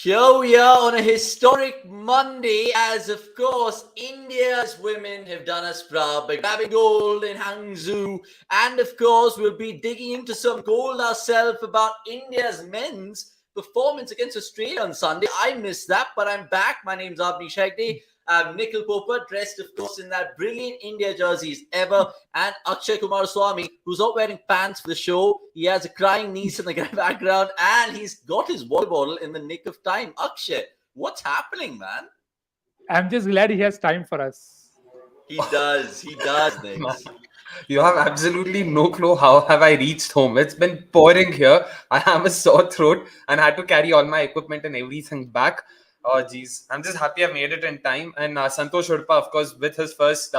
Here we are on a historic Monday, as of course India's women have done us proud by grabbing gold in Hangzhou, and of course we'll be digging into some gold ourselves about India's men's performance against Australia on Sunday. I missed that, but I'm back. My name's Avni Shagde. I'm Nikhil Popa, dressed, of course, in that brilliant India jerseys ever, and Akshay Kumar Swami, who's not wearing pants for the show. He has a crying niece in the background, and he's got his water bottle in the nick of time. Akshay, what's happening, man? I'm just glad he has time for us. He does, Nix. You have absolutely no clue how have I reached home. It's been pouring here. I have a sore throat and I had to carry all my equipment and everything back. Oh, geez. I'm just happy I made it in time. And Santosh Urpa, of course, with his first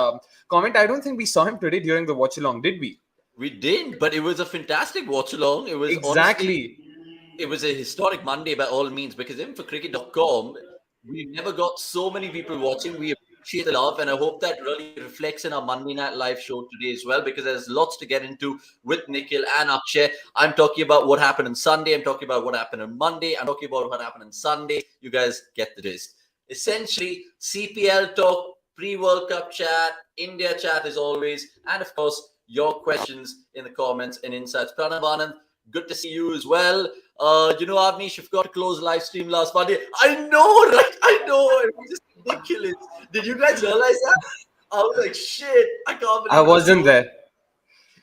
comment. I don't think we saw him today during the watch along, did we? We didn't, but it was a fantastic watch along. It was exactly. Honestly, it was a historic Monday by all means, because even for cricket.com, we've never got so many people watching. We appreciate the love, and I hope that really reflects in our Monday Night Live show today as well, because there's lots to get into with Nikhil and Akshay. I'm talking about what happened on Sunday. I'm talking about what happened on Monday. I'm talking about what happened on Sunday. You guys get the gist. Essentially, CPL talk, pre-World Cup chat, India chat as always, and of course, your questions in the comments and insights. Pranav Anand, good to see you as well. Avnish, you forgot to close live stream last Monday. I know, right? I know. It was just ridiculous. Did you guys realize that? I was like, shit, I can't believe I wasn't there.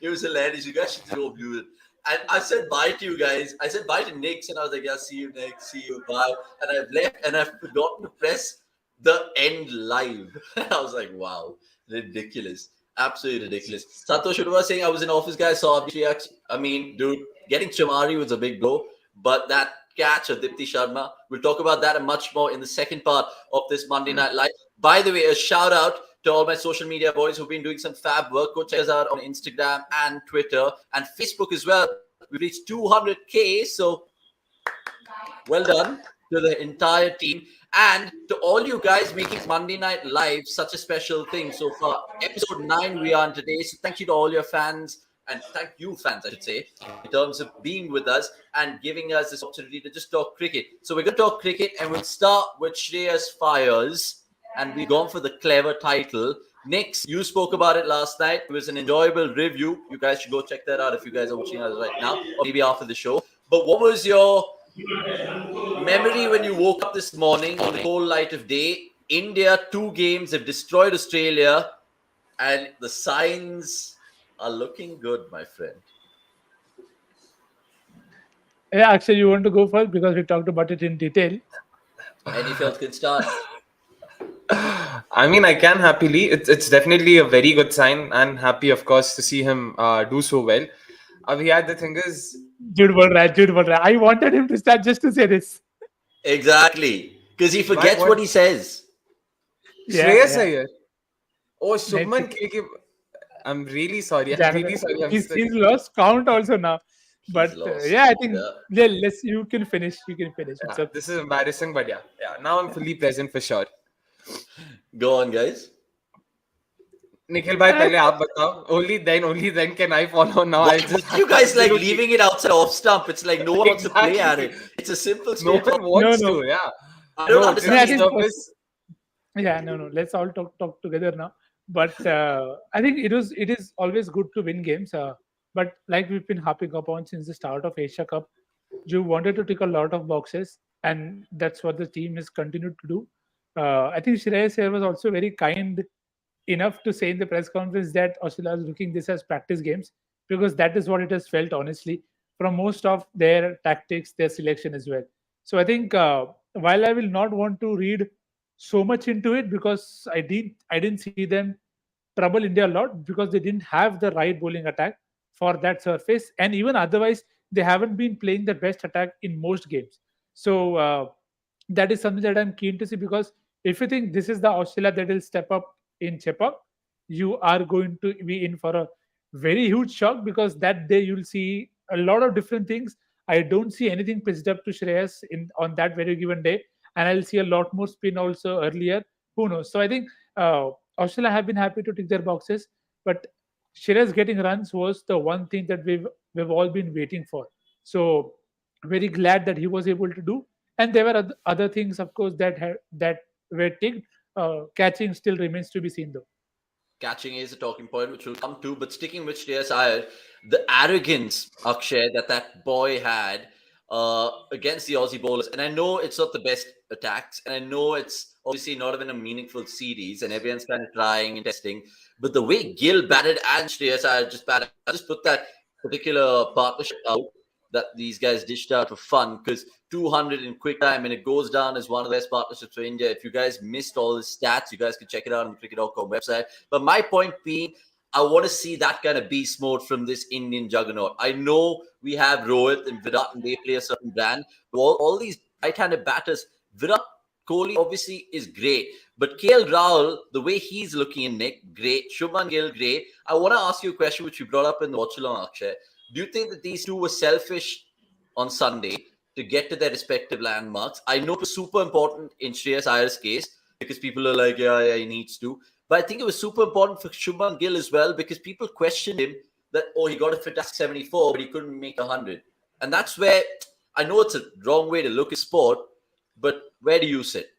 It was hilarious. You guys should go view it. And I said bye to you guys. I said bye to Nix, and I was like, yeah, see you, Nix. See you, bye. And I've left, and I've forgotten to press the end live. I was like, wow, ridiculous. Absolutely ridiculous. Santosh was saying I was in office, guys. Saw reaction. I mean, dude, getting Chamari was a big blow, but that catch of Dipti Sharma, we'll talk about that and much more in the second part of this Monday Night Live. By the way, a shout out to all my social media boys who've been doing some fab work. Go check us out on Instagram and Twitter and Facebook as well. We've reached 200K, so well done to the entire team. And to all you guys making Monday Night Live such a special thing so far. Episode 9 we are on today. So thank you to all your fans, and thank you fans, I should say, in terms of being with us and giving us this opportunity to just talk cricket. So we're going to talk cricket, and we'll start with Shreyas Fires. And we've gone for the clever title. Nix, you spoke about it last night. It was an enjoyable review. You guys should go check that out if you guys are watching us right now, or maybe after the show. But what was your memory when you woke up this morning on the cold light of day? India, 2 games have destroyed Australia, and the signs are looking good, my friend. Yeah, actually, you want to go first because we talked about it in detail. Any fields can start. I mean, I can happily. It's definitely a very good sign, and happy, of course, to see him do so well. The thing is, Jude Baldra. I wanted him to start just to say this. Exactly, because he forgets what he says. Shreyas Iyer. Oh, Shubman K. I'm really sorry. He's lost count also now. But I think you can finish. Yeah, this is embarrassing, but yeah. Now I'm fully present for sure. Go on, guys. Nikhil bhai, pehle aap batao. Only then can I follow. Now I just you guys like leaving it outside off stump. It's like no one wants to play at it. It's a simple story. No one wants to. Yeah. I don't understand No. Let's all talk together now. But I think it is always good to win games. But like we've been harping upon since the start of Asia Cup, you wanted to tick a lot of boxes, and that's what the team has continued to do. I think Shreyas here was also very kind enough to say in the press conference that Australia is looking this as practice games, because that is what it has felt, honestly, from most of their tactics, their selection as well. So I think while I will not want to read so much into it, because I didn't see them trouble India a lot, because they didn't have the right bowling attack for that surface, and even otherwise they haven't been playing the best attack in most games. So that is something that I'm keen to see, because if you think this is the Australia that will step up in Chepauk, you are going to be in for a very huge shock, because that day you'll see a lot of different things. I don't see anything pitched up to Shreyas on that very given day, and I'll see a lot more spin also earlier. Who knows? So I think Australia have been happy to tick their boxes, but Shreyas getting runs was the one thing that we've all been waiting for. So very glad that he was able to do. And there were other things, of course, that were ticked. Catching still remains to be seen, though. Catching is a talking point, which we'll come to. But sticking with Shreyas Iyer, the arrogance, Akshay, that boy had against the Aussie bowlers. And I know it's not the best attacks, and I know it's obviously not even a meaningful series, and everyone's kind of trying and testing. But the way Gill batted and Shreyas Iyer just batted, I just put that particular partnership out that these guys dished out for fun, because 200 in quick time, and it goes down as one of the best partnerships for India. If you guys missed all the stats, you guys can check it out on the cricket.com website. But my point being, I want to see that kind of beast mode from this Indian juggernaut. I know we have Rohit and Virat, and they play a certain brand. But all these right-handed batters, Virat Kohli obviously is great. But KL Rahul, the way he's looking in Nick, great. Shubman Gill, great. I want to ask you a question which you brought up in the watch-along, Akshay. Do you think that these two were selfish on Sunday to get to their respective landmarks? I know it was super important in Shreyas Iyer's case because people are like, yeah, he needs to. But I think it was super important for Shubman Gill as well, because people questioned him that, he got a fantastic 74, but he couldn't make 100. And that's where, I know it's a wrong way to look at sport, but where do you sit?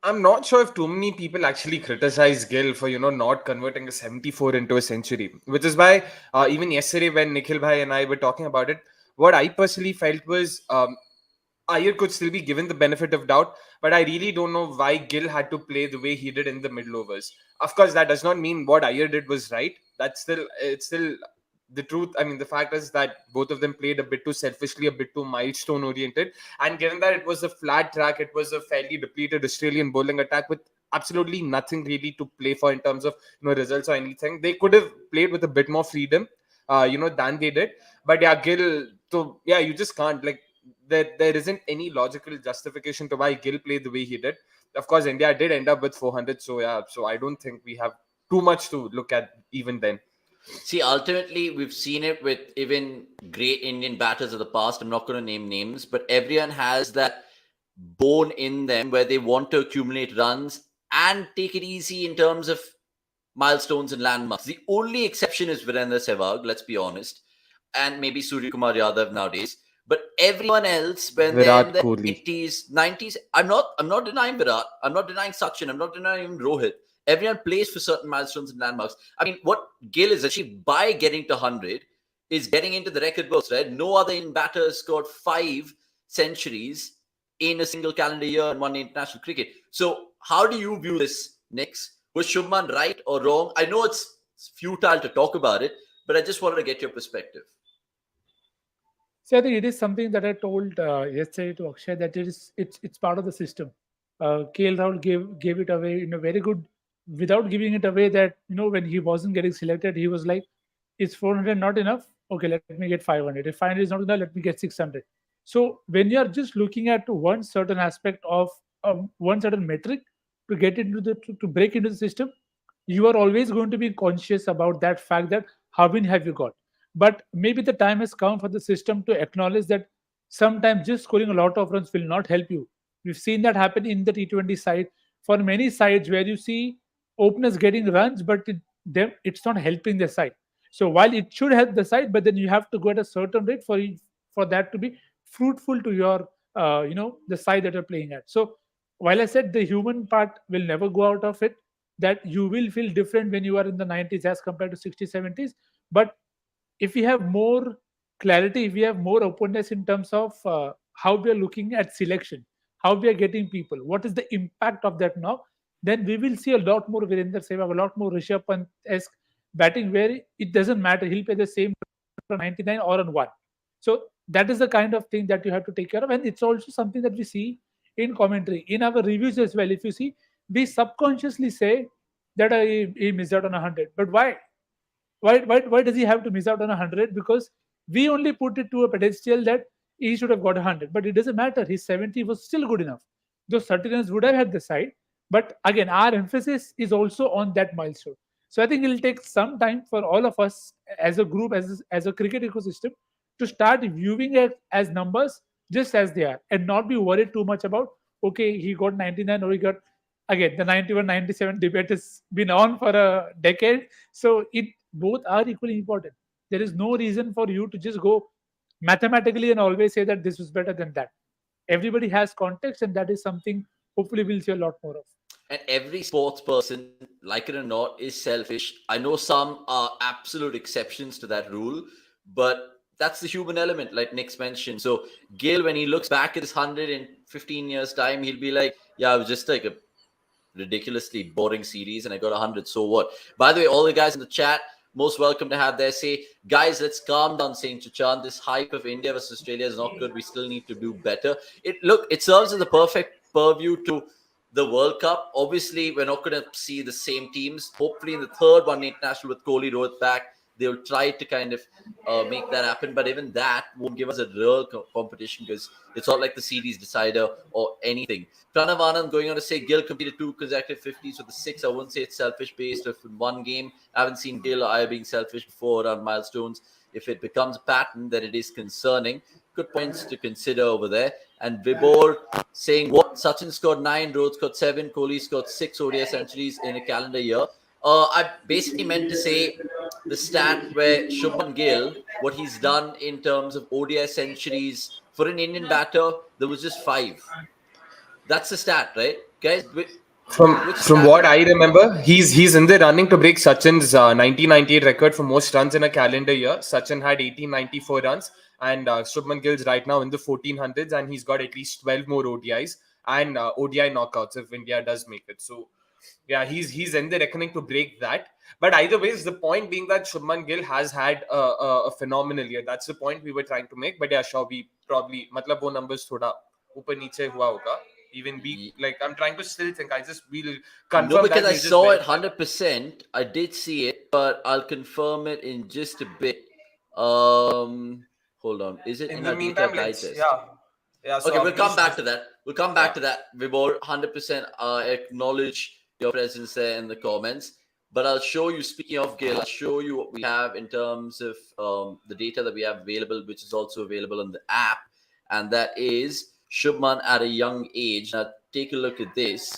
I'm not sure if too many people actually criticize Gill for, not converting a 74 into a century, which is why even yesterday when Nikhil Bhai and I were talking about it, what I personally felt was Iyer could still be given the benefit of doubt, but I really don't know why Gill had to play the way he did in the middle overs. Of course, that does not mean what Iyer did was right. It's still the truth. I mean, the fact is that both of them played a bit too selfishly, a bit too milestone oriented. And given that it was a flat track, it was a fairly depleted Australian bowling attack with absolutely nothing really to play for in terms of results or anything. They could have played with a bit more freedom, than they did. But yeah, Gill. So yeah, you just can't there isn't any logical justification to why Gill played the way he did. Of course, India did end up with 400. So yeah, so I don't think we have too much to look at even then. See, ultimately, we've seen it with even great Indian batters of the past. I'm not going to name names, but everyone has that bone in them where they want to accumulate runs and take it easy in terms of milestones and landmarks. The only exception is Virendra Sehwag, let's be honest, and maybe Surya Kumar Yadav nowadays. But everyone else, when Virat they're in Kohli. the 80s, 90s, I'm not denying Virat. I'm not denying Sachin. I'm not denying Rohit. Everyone plays for certain milestones and landmarks. I mean, what Gill is achieved by getting to 100 is getting into the record books, right? No other Indian batter has scored 5 centuries in a single calendar year in one day international cricket. So how do you view this, Nix? Was Shubman right or wrong? I know it's futile to talk about it, but I just wanted to get your perspective. So I think it is something that I told yesterday to Akshay, that it's part of the system. KL Rahul gave it away in a very good, without giving it away. That when he wasn't getting selected, he was like, "Is 400 not enough? Okay, let me get 500. If 500 is not enough, let me get 600." So when you are just looking at one certain aspect of one certain metric to get into to break into the system, you are always going to be conscious about that fact, that how many have you got. But maybe the time has come for the system to acknowledge that sometimes just scoring a lot of runs will not help you. We've seen that happen in the T20 side for many sides, where you see openers getting runs, but it's not helping the side. So while it should help the side, but then you have to go at a certain rate for that to be fruitful to your the side that you're playing at. So while I said the human part will never go out of it, that you will feel different when you are in the 90s as compared to 60s, 70s. But if we have more clarity, if we have more openness in terms of how we are looking at selection, how we are getting people, what is the impact of that now, then we will see a lot more Virender Sehwag, a lot more Rishabh Pant-esque batting, where it doesn't matter. He'll play the same on 99 or on 1. So that is the kind of thing that you have to take care of. And it's also something that we see in commentary, in our reviews as well. If you see, we subconsciously say that he missed out on 100. But why? Why does he have to miss out on 100? Because we only put it to a pedestal that he should have got 100. But it doesn't matter. His 70 was still good enough. Those 30 runs would have had the side. But again, our emphasis is also on that milestone. So I think it'll take some time for all of us as a group, as a cricket ecosystem, to start viewing it as numbers just as they are, and not be worried too much about, okay, he got 99 or he got, again, the 91 97 debate has been on for a decade. So it both are equally important. There is no reason for you to just go mathematically and always say that this was better than that. everybody has context, and that is something hopefully we'll see a lot more of. And every sports person, like it or not, is selfish. I know some are absolute exceptions to that rule, but that's the human element, like Nick's mentioned. So Gill, when he looks back at his 100 in 15 years' time, he'll be like, yeah, I was just like a ridiculously boring series and I got 100. So what? By the way, all the guys in the chat, most welcome to have their say. Guys, let's calm down, Saint Chachan. This hype of India versus Australia is not good. We still need to do better. It serves as the perfect purview to the World Cup. Obviously, we're not going to see the same teams. Hopefully, in the third one international with Kohli, Rohit back, they'll try to kind of make that happen. But even that won't give us a real competition because it's not like the series decider or anything. Pranav Anand going on to say Gill completed 2 consecutive 50s with the 6. I wouldn't say it's selfish based off in one game. I haven't seen Gill or Iyer being selfish before around milestones. If it becomes a pattern, then it is concerning. Good points to consider over there. And Vibor saying what? Sachin scored 9, Rohit scored 7, Kohli scored 6 ODI centuries in a calendar year. I basically meant to say the stat where Shubman Gill, what he's done in terms of ODI centuries for an Indian batter, there was just 5. That's the stat, right, guys? From what I remember, he's in the running to break Sachin's 1998 record for most runs in a calendar year. Sachin had 1894 runs, and Shubman Gill's right now in the 1400s, and he's got at least 12 more ODIs and ODI knockouts if India does make it. So, yeah, he's in the reckoning to break that. But either ways, the point being that Shubman Gill has had a phenomenal year. That's the point we were trying to make. But yeah, sure, we probably, matlab wo numbers thoda ऊपर नीचे हुआ होगा. Even be like, I'm trying to still think. I just will confirm. No, because I saw it 100%. I did see it, but I'll confirm it in just a bit. Hold on. Is it in our data digest? Yeah. So okay, we'll come back to that. We'll come back to that. Vibor, 100% acknowledge your presence there in the comments. But I'll show you, speaking of Gill, I'll show you what we have in terms of the data that we have available, which is also available on the app. And that is Shubman at a young age. Now, take a look at this.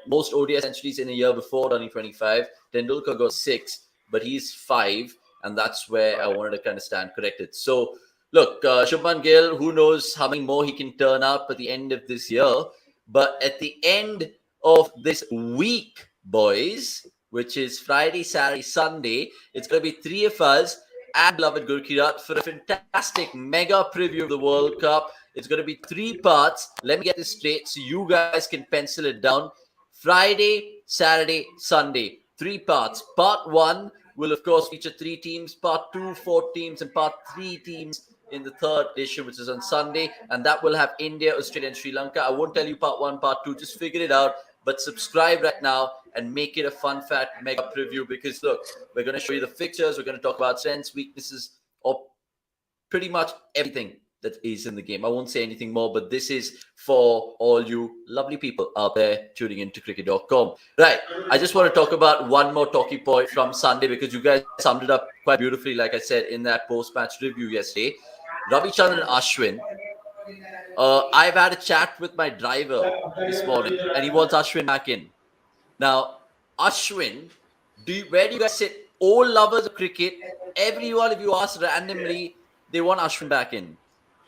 Most ODI centuries in a year before 2025. Tendulkar got 6, but he's 5. And that's where I wanted to kind of stand corrected. So, look, Shubman Gill, who knows how many more he can turn up at the end of this year. But at the end of this week, boys, which is Friday, Saturday, Sunday, it's going to be 3 of us and beloved Gurkirat for a fantastic mega preview of the World Cup. It's going to be 3 parts. Let me get this straight so you guys can pencil it down. Friday, Saturday, Sunday, 3 parts. Part 1 will, of course, feature 3 teams. Part 2, 4 teams. And part 3 teams in the third edition, which is on Sunday. And that will have India, Australia, and Sri Lanka. I won't tell you part 1, part 2. Just figure it out. But subscribe right now and make it a fun fact mega preview because, look, we're going to show you the fixtures. We're going to talk about strengths, weaknesses, or pretty much everything that is in the game. I won't say anything more, but this is for all you lovely people out there tuning into cricket.com. Right. I just want to talk about one more talking point from Sunday because you guys summed it up quite beautifully, like I said, in that post-match review yesterday. Ravichandran and Ashwin. I've had a chat with my driver this morning, and he wants Ashwin back in. Now, Ashwin, where do you guys sit? All lovers of cricket, everyone, if you ask randomly, they want Ashwin back in.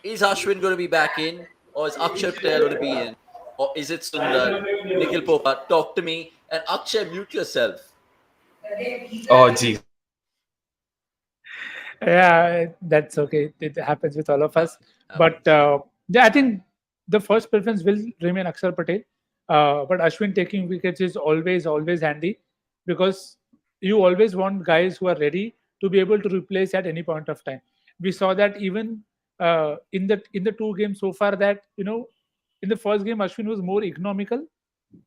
Is Ashwin going to be back in, or is Akshay Patel going to be in, or is it Sundar, Nikhil Popa? Talk to me, and Akshay, mute yourself. Oh, geez. Yeah, that's okay. It happens with all of us. But yeah, I think the first preference will remain Akshar Patel. But Ashwin taking wickets is always handy because you always want guys who are ready to be able to replace at any point of time. We saw that even in the 2 games so far that in the first game Ashwin was more economical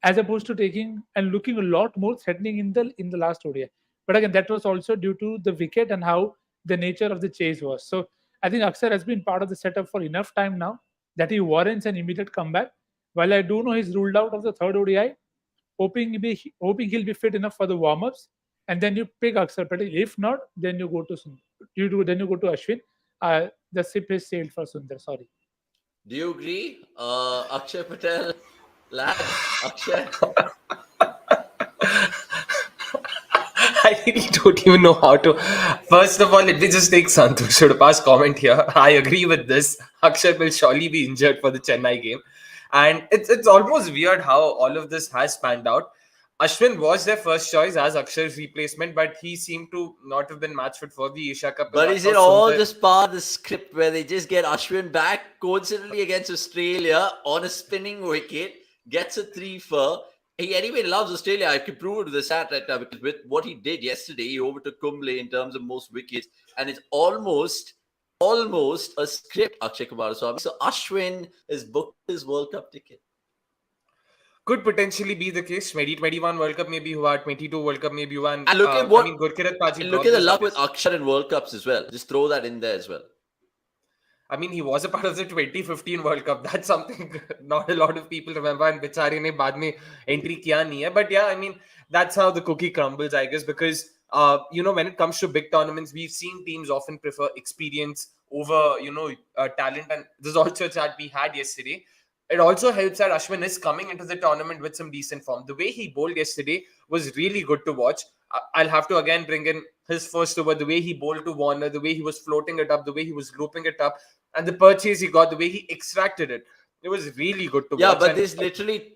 as opposed to taking and looking a lot more threatening in the last ODI. But again, that was also due to the wicket and how the nature of the chase was. So I think Akshar has been part of the setup for enough time now that he warrants an immediate comeback. While I do know he's ruled out of the third ODI, hoping he'll be fit enough for the warm-ups, and then you pick Akshar Patel. If not, then you go to Ashwin. The ship has sailed for Sundar. Sorry. Do you agree, Akshay Patel, lad? Akshay. I really don't even know how to. First of all, let me just take Santosh Shudapa's comment here. I agree with this. Akshar will surely be injured for the Chennai game. And it's almost weird how all of this has panned out. Ashwin was their first choice as Akshar's replacement, but he seemed to not have been match fit for the Asia Cup. But is it all just part of the script where they just get Ashwin back coincidentally against Australia on a spinning wicket, gets a 3-for? He anyway loves Australia. I can prove it with the stat right now because with what he did yesterday, he overtook Kumble in terms of most wickets, and it's almost a script, Akshay Kumar Swamy. So Ashwin has booked his World Cup ticket. Could potentially be the case. 2021 World Cup maybe हुआ, 22 World Cup maybe हुआ. And look at what Gurkirat Paji look at the luck with Akshar in World Cups as well. Just throw that in there as well. I mean, he was a part of the 2015 World Cup. That's something not a lot of people remember. And Bichari ne baad mein entry kiya nahi hai. But yeah, I mean, that's how the cookie crumbles, I guess. Because, when it comes to big tournaments, we've seen teams often prefer experience over, talent. And there's also a chat we had yesterday. It also helps that Ashwin is coming into the tournament with some decent form. The way he bowled yesterday was really good to watch. I'll have to again bring in his first over, the way he bowled to Warner, the way he was floating it up, the way he was looping it up, and the purchase he got, the way he extracted it. It was really good to watch. Yeah, but this literally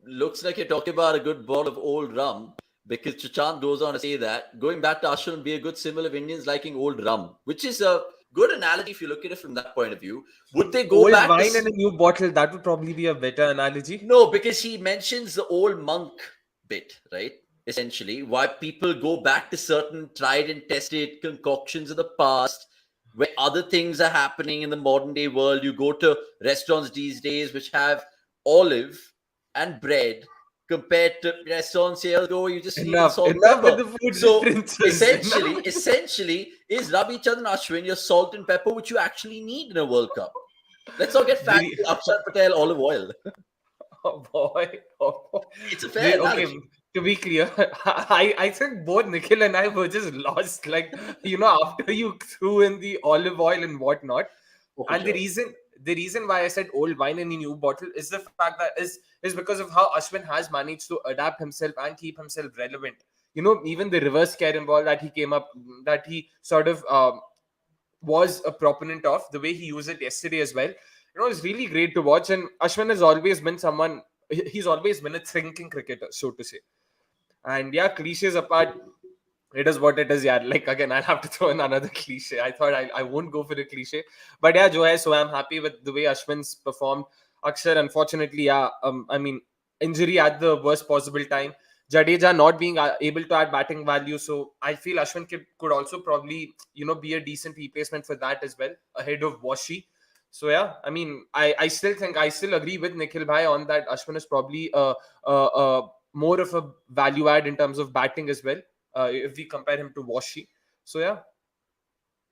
looks like you're talking about a good ball of old rum, because Chachant goes on to say that going back to Ashwin would be a good symbol of Indians liking old rum, which is a good analogy if you look at it from that point of view. Would they go old back wine to... and a new bottle? That would probably be a better analogy. No, because he mentions the old monk bit, right? Essentially, why people go back to certain tried and tested concoctions of the past, where other things are happening in the modern day world. You go to restaurants these days which have olive and bread, compared to restaurants years ago where you just need salt and pepper. With the food So differences. essentially, is Ravi Chandran Ashwin your salt and pepper which you actually need in a World Cup? Let's not get fancy. Akshar Patel olive oil. Oh boy. It's a fair analogy. Okay. To be clear, I think both Nikhil and I were just lost. Like, after you threw in the olive oil and whatnot. Okay, And the reason why I said old wine in a new bottle is the fact that is because of how Ashwin has managed to adapt himself and keep himself relevant. Even the reverse carry ball that he came up, that he sort of was a proponent of, the way he used it yesterday as well. It's really great to watch. And Ashwin has always been he's always been a thinking cricketer, so to say. And yeah, cliches apart, it is what it is. Yeah, like again, I'll have to throw in another cliche. I thought I won't go for a cliche, but yeah, Joe, so I'm happy with the way Ashwin's performed. Akshar, unfortunately, yeah, I mean, injury at the worst possible time. Jadeja not being able to add batting value, so I feel Ashwin could also probably be a decent replacement for that as well, ahead of Washi. So yeah, I mean, I still agree with Nikhil Bhai on that. Ashwin is probably more of a value add in terms of batting as well, if we compare him to Washi. So yeah.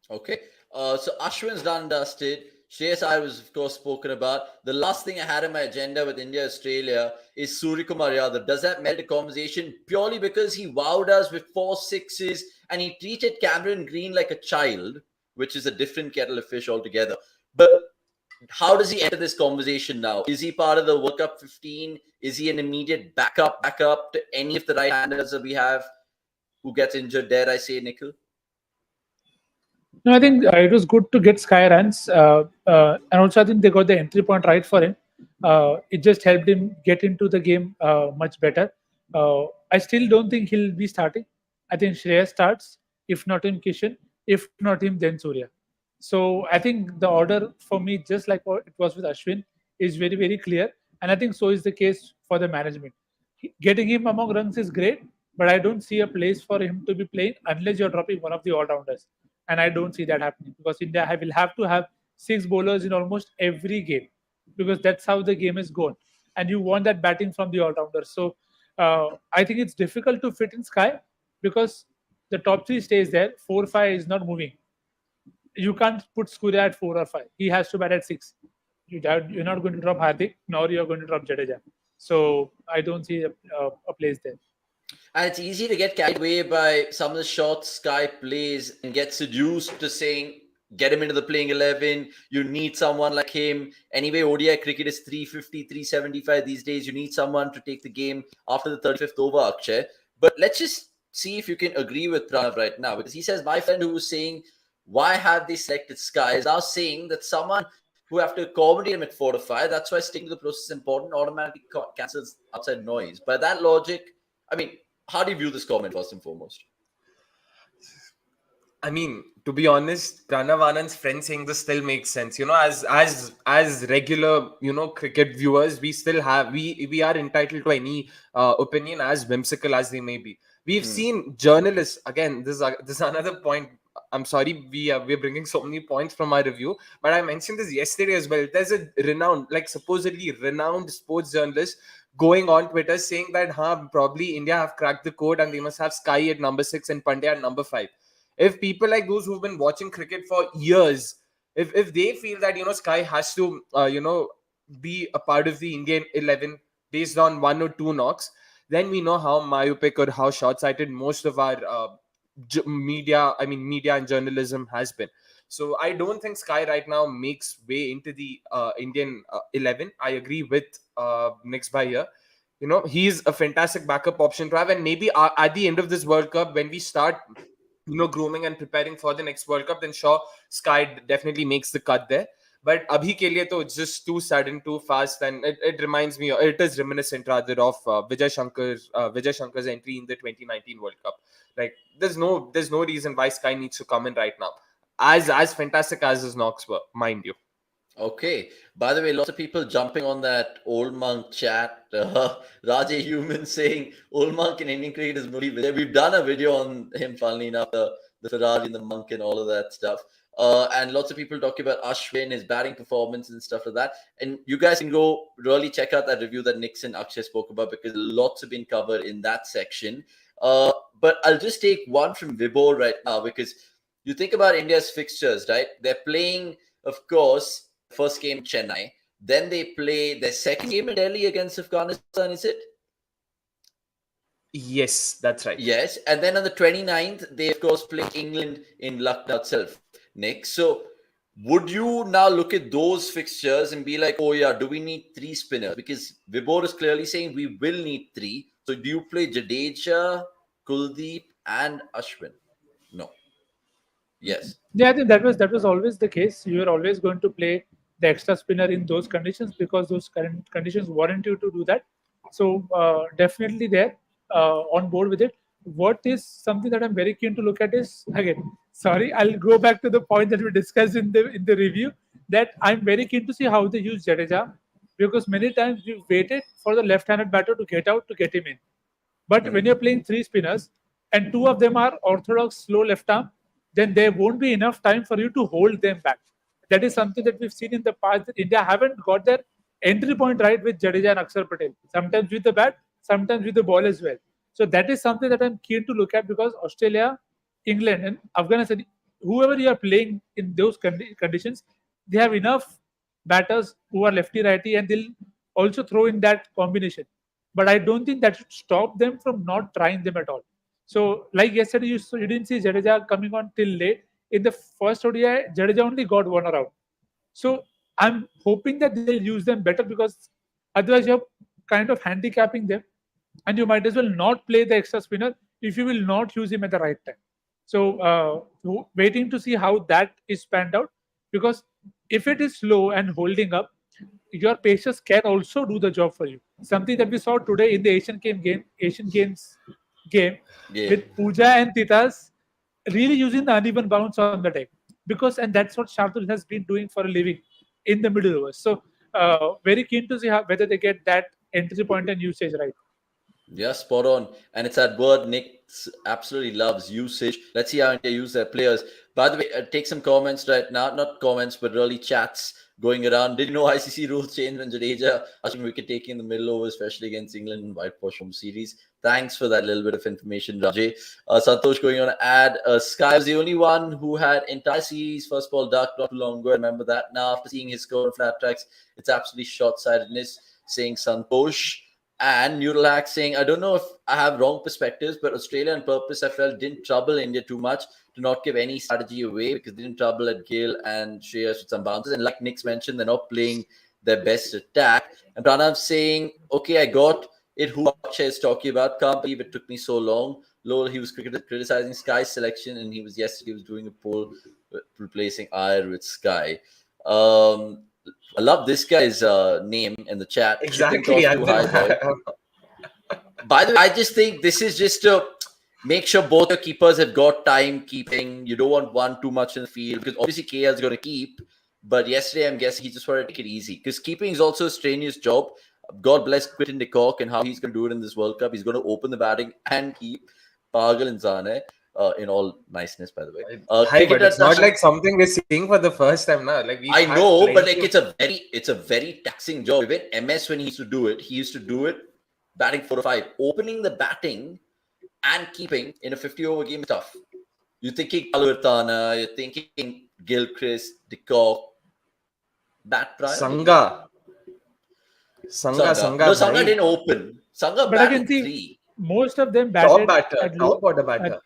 Okay. So Ashwin's done and dusted. Shreyas Fires was, of course, spoken about. The last thing I had on my agenda with India Australia is Suryakumar Yadav. Does that merit a conversation purely because he wowed us with 4 sixes and he treated Cameron Green like a child, which is a different kettle of fish altogether? But how does he enter this conversation now? Is he part of the World Cup 15? Is he an immediate backup to any of the right-handers that we have who gets injured, dare I say, Nikhil? No, I think it was good to get Sky runs. And also I think they got the entry point right for him. It just helped him get into the game much better. I still don't think he'll be starting. I think Shreyas starts. If not him, Kishan. If not him, then Surya. So I think the order for me, just like what it was with Ashwin, is very, very clear. And I think so is the case for the management. Getting him among runs is great, but I don't see a place for him to be playing unless you're dropping one of the all-rounders. And I don't see that happening because India will have to have 6 bowlers in almost every game because that's how the game is going. And you want that batting from the all-rounders. So I think it's difficult to fit in Sky because the top 3 stays there. 4, 5 is not moving. You can't put Surya at 4 or 5. He has to bat at 6. You're not going to drop Hardik, nor you're going to drop Jadeja. So I don't see a place there. And it's easy to get carried away by some of the shots Sky plays and get seduced to saying, get him into the playing 11. You need someone like him. Anyway, ODI cricket is 350, 375 these days. You need someone to take the game after the 35th over, Akshay. But let's just see if you can agree with Pranav right now, because he says my friend who was saying why have they selected Sky is now saying that someone who have to accommodate him at 4 to 5, that's why sticking to the process is important, automatically cancels outside noise. By that logic, I mean, how do you view this comment first and foremost? I mean, to be honest, Pranav Anand's friend saying this still makes sense. You know, as regular, cricket viewers, we still have we are entitled to any opinion, as whimsical as they may be. We've seen journalists again. This is another point. I'm sorry, we're bringing so many points from our review, but I mentioned this yesterday as well. There's a supposedly renowned sports journalist going on Twitter saying that, probably India have cracked the code and they must have Sky at number 6 and Pandya at number 5. If people like those who've been watching cricket for years, if they feel that Sky has to be a part of the Indian 11 based on one or two knocks, then we know how myopic or how short-sighted most of our media and journalism has been. So I don't think Sky right now makes way into the Indian 11. I agree with Nick's by here. He's a fantastic backup option to have, and maybe at the end of this World Cup, when we start grooming and preparing for the next World Cup, then sure, Sky definitely makes the cut there. But abhi ke liye to it's just too sudden, too fast, and it reminds me, it is reminiscent rather of Vijay Shankar's entry in the 2019 World Cup. Like there's no reason why Sky needs to come in right now, as fantastic as his knocks were, mind you. Okay. By the way, lots of people jumping on that Old Monk chat. Rajay Human saying Old Monk in Indian cricket is Murli Vijay. We've done a video on him, funnily enough, the Ferrari and the Monk and all of that stuff. And lots of people talking about Ashwin, his batting performance and stuff like that. And you guys can go really check out that review that Nixon Akshay spoke about, because lots have been covered in that section. But I'll just take one from Vibor right now, because you think about India's fixtures, right? They're playing, of course, first game in Chennai. Then they play their second game in Delhi against Afghanistan, is it? Yes, that's right. Yes. And then on the 29th, they, of course, play England in Lucknow itself, Nick. So would you now look at those fixtures and be like, oh, yeah, do we need 3 spinners? Because Vibor is clearly saying we will need 3. So do you play Jadeja, Kuldeep, and Ashwin? No. Yes. Yeah, I think that was always the case. You were always going to play the extra spinner in those conditions, because those current conditions warrant you to do that. So definitely there, on board with it. What is something that I'm very keen to look at is, again, sorry, I'll go back to the point that we discussed in the review, that I'm very keen to see how they use Jadeja, because many times we've waited for the left-handed batter to get out to get him in. But when you're playing 3 spinners and 2 of them are orthodox slow left arm, then there won't be enough time for you to hold them back. That is something that we've seen in the past, that India haven't got their entry point right with Jadeja and Akshar Patel. Sometimes with the bat, sometimes with the ball as well. So that is something that I'm keen to look at, because Australia, England, and Afghanistan, whoever you are playing in those conditions, they have enough batters who are lefty righty, and they'll also throw in that combination. But I don't think that should stop them from not trying them at all. So, like yesterday, you didn't see Jadeja coming on till late. In the first ODI, Jadeja only got 1 around. So, I'm hoping that they'll use them better, because otherwise you're kind of handicapping them, and you might as well not play the extra spinner if you will not use him at the right time. So, waiting to see how that is panned out, because if it is slow and holding up, your patience can also do the job for you. Something that we saw today in the Asian Games game, with Pooja and Titas really using the uneven bounce on the deck, and that's what Shardul has been doing for a living in the middle overs. So very keen to see whether they get that entry point and usage right. Yeah, spot on. And it's that word Nick absolutely loves, usage. Let's see how India use their players. By the way, take some comments right now. Not comments, but really chats going around. Did you know ICC rules changed when Jadeja Ashwin wicket taking in the middle over, especially against England in Whitewash home series? Thanks for that little bit of information, Rajay. Santosh going on to add, Sky was the only one who had entire series first ball duck not too long ago. I remember that. Now, after seeing his score on flat tracks, it's absolutely short-sightedness, saying Santosh. And Neuralhack saying, I don't know if I have wrong perspectives, but Australia on purpose, I felt, didn't trouble India too much to not give any strategy away, because they didn't trouble at Gill and Shreyas with some bounces. And like Nick's mentioned, they're not playing their best attack. And Pranav saying, okay, I got it, who Akshay is talking about. Can't believe it took me so long. Lol, he was criticizing Sky's selection, and he was doing a poll replacing Iyer with Sky. I love this guy's name in the chat. Chipping Exactly. toss too high, boy. By the way, I just think this is just to make sure both your keepers have got time keeping. You don't want one too much in the field because obviously KL is going to keep. But yesterday, I'm guessing he just wanted to take it easy because keeping is also a strenuous job. God bless Quinton de Kock and how he's going to do it in this World Cup. He's going to open the batting and keep Pagal and Zane. In all niceness, by the way. Hi, but it's not like something we're seeing for the first time now. Like I know, but like it's a very taxing job. Even MS, when he used to do it batting 4 or 5, opening the batting and keeping in a 50-over game is tough. You're thinking Alvartana, you're thinking Gilchrist, de Kock, bat prior. Sangha. No, Sangha didn't open. Sangha But I can batted see 3. most of them batted top order batter.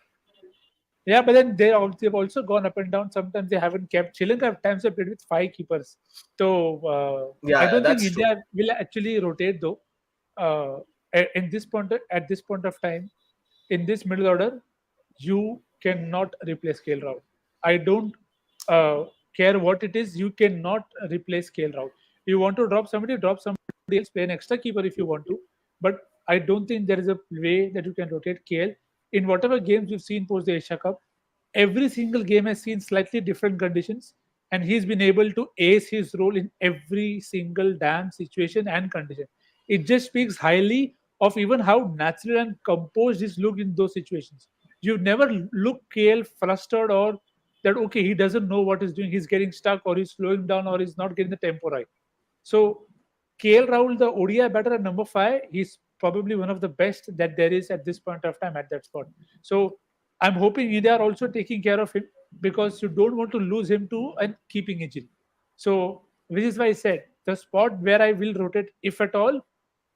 Yeah, but then they've also gone up and down. Sometimes they haven't kept. Sri Lanka at times have played with 5 keepers. So I don't think India will actually rotate though. At this point of time, in this middle order, you cannot replace KL Rahul. I don't care what it is. You cannot replace KL Rahul. You want to drop somebody else, play an extra keeper if you want to. But I don't think there is a way that you can rotate KL. In whatever games you've seen post the Asia Cup, every single game has seen slightly different conditions, and he's been able to ace his role in every single damn situation and condition. It just speaks highly of even how natural and composed he's looked in those situations. You never look KL frustrated or that okay, he doesn't know what he's doing, he's getting stuck or he's slowing down or he's not getting the tempo right. So KL Rahul, the ODI batter at number 5, he's probably one of the best that there is at this point of time at that spot. So I'm hoping India are also taking care of him because you don't want to lose him to a keeping injury. So which is why I said the spot where I will rotate, if at all,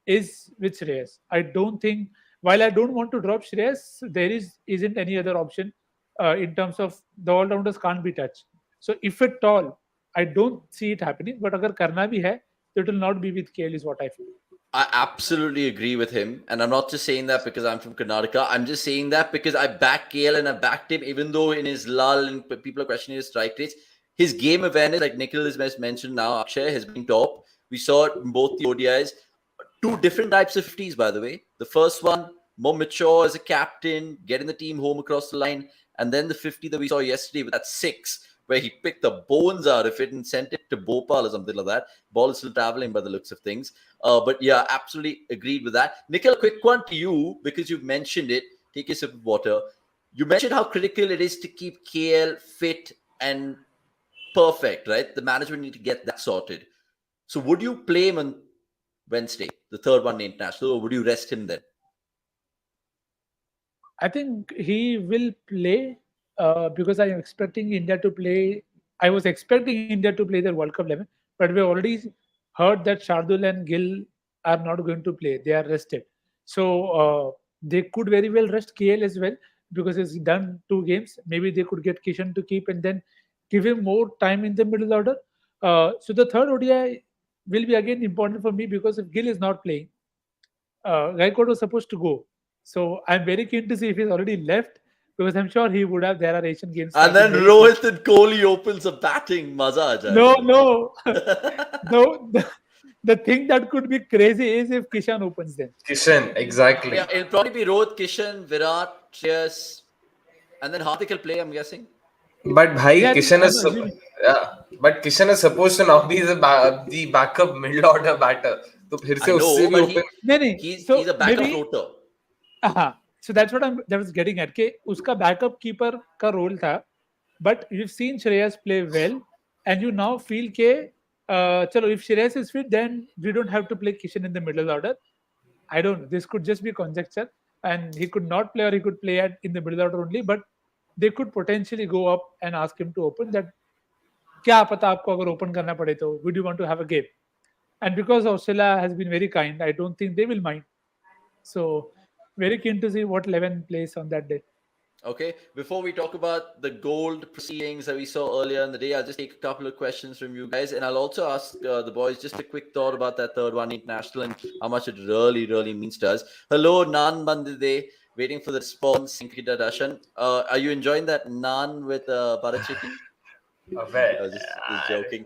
is with Shreyas. I don't think, while I don't want to drop Shreyas, there isn't any other option in terms of the all-rounders can't be touched. So if at all, I don't see it happening. But agar karna bhi hai, it will not be with KL is what I feel. I absolutely agree with him. And I'm not just saying that because I'm from Karnataka. I'm just saying that because I back KL and I backed him, even though in his lull and people are questioning his strike rates. His game awareness, like Nikhil has mentioned now, Akshay has been top. We saw it in both the ODIs. 2 different types of 50s, by the way. The first one, more mature as a captain, getting the team home across the line. And then the 50 that we saw yesterday with that 6, where he picked the bones out of it and sent it to Bhopal or something like that. Ball is still traveling by the looks of things. But yeah, absolutely agreed with that. Nikhil, quick one to you, because you've mentioned it. Take a sip of water. You mentioned how critical it is to keep KL fit and perfect, right? The management need to get that sorted. So would you play him on Wednesday, the third one international, or would you rest him then? I think he will play because I am expecting India to play. I was expecting India to play their World Cup 11, but we already heard that Shardul and Gill are not going to play. They are rested. So they could very well rest KL as well because he's done 2 games. Maybe they could get Kishan to keep and then give him more time in the middle order. So the third ODI will be again important for me because if Gill is not playing, Gaikwad was supposed to go. So I'm very keen to see if he's already left because I'm sure he would have. There are Asian games. And then Rohit and Kohli opens a batting. Maza aa No. The thing that could be crazy is if Kishan opens then. Kishan, exactly. Yeah, it'll probably be Rohit, Kishan, Virat, Shreyas, and then Hardik will play, I'm guessing. But Kishan is supposed to now be the backup middle order batter. So फिर से उससे भी open. He's a backup floater. So that's what I was getting at. कि उसका backup keeper का role था, but you've seen Shreyas play well, and you now feel कि चलो if Shreyas is fit, then we don't have to play Kishan in the middle order. I don't know. This could just be conjecture, and he could not play or he could play in the middle order only, but they could potentially go up and ask him to open. That क्या पता आपको अगर open करना पड़े तो would you want to have a game? And because Australia has been very kind, I don't think they will mind. So very keen to see what 11 plays on that day. Okay, before we talk about the gold proceedings that we saw earlier in the day, I'll just take a couple of questions from you guys, and I'll also ask the boys just a quick thought about that third one international and how much it really, really means to us. Hello, Nan Bandide. waiting for the response. Cricket Dashan. Are you enjoying that naan with butter chicken? I was just joking.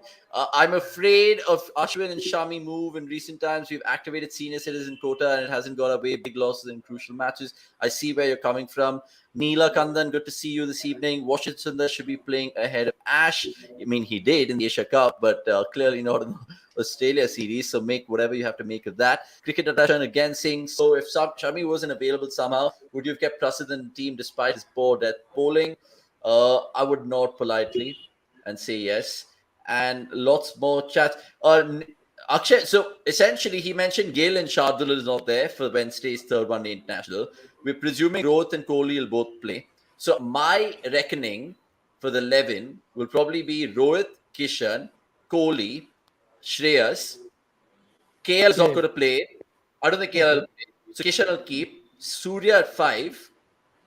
I'm afraid of Ashwin and Shami move. In recent times, we've activated senior citizen quota and it hasn't got away. Big losses in crucial matches. I see where you're coming from. Neela Kandan, good to see you this evening. Washington should be playing ahead of Ash. I mean, he did in the Asia Cup, but clearly not in the Australia series. So make whatever you have to make of that. Cricket Atashan again saying, so if Shami wasn't available somehow, would you have kept Prasid in the team despite his poor death bowling? I would nod politely and say yes. And lots more chat. Akshay, so essentially he mentioned Gill and Shardul is not there for Wednesday's third one international. We're presuming Rohit and Kohli will both play. So my reckoning for the 11 will probably be Rohit, Kishan, Kohli, Shreyas. KL is not going to play. I don't think KL will play. So Kishan will keep. Surya at 5.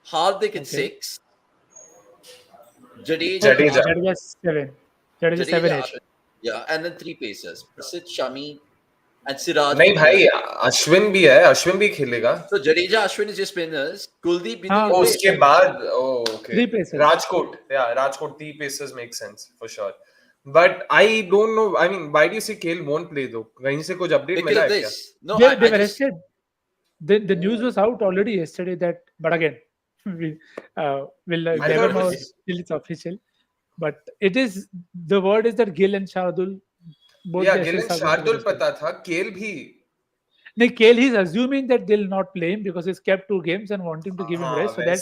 Hardik at 6. Jadeja 7. Jadeja 7. Yeah, and then 3 pacers. Prasid, Shami, and Siraj. नहीं भाई, अश्विन भी है, अश्विन भी खेलेगा. So Jadeja, Ashwin is just spinners. Kuldeep. उसके बाद, okay. 3 pacers. Rajkot 3 pacers make sense for sure. But I don't know. I mean, why do you say KL won't play though? कहीं से कुछ update मिला है क्या? No, they were rested. The news was out already yesterday that, but again, we'll never know till it's official. But it is, the word is that Gill and Shardul. Gill and Shardul पता था. KL भी. No, KL, he's assuming that they'll not play him because he's kept 2 games and wanting to give him rest so that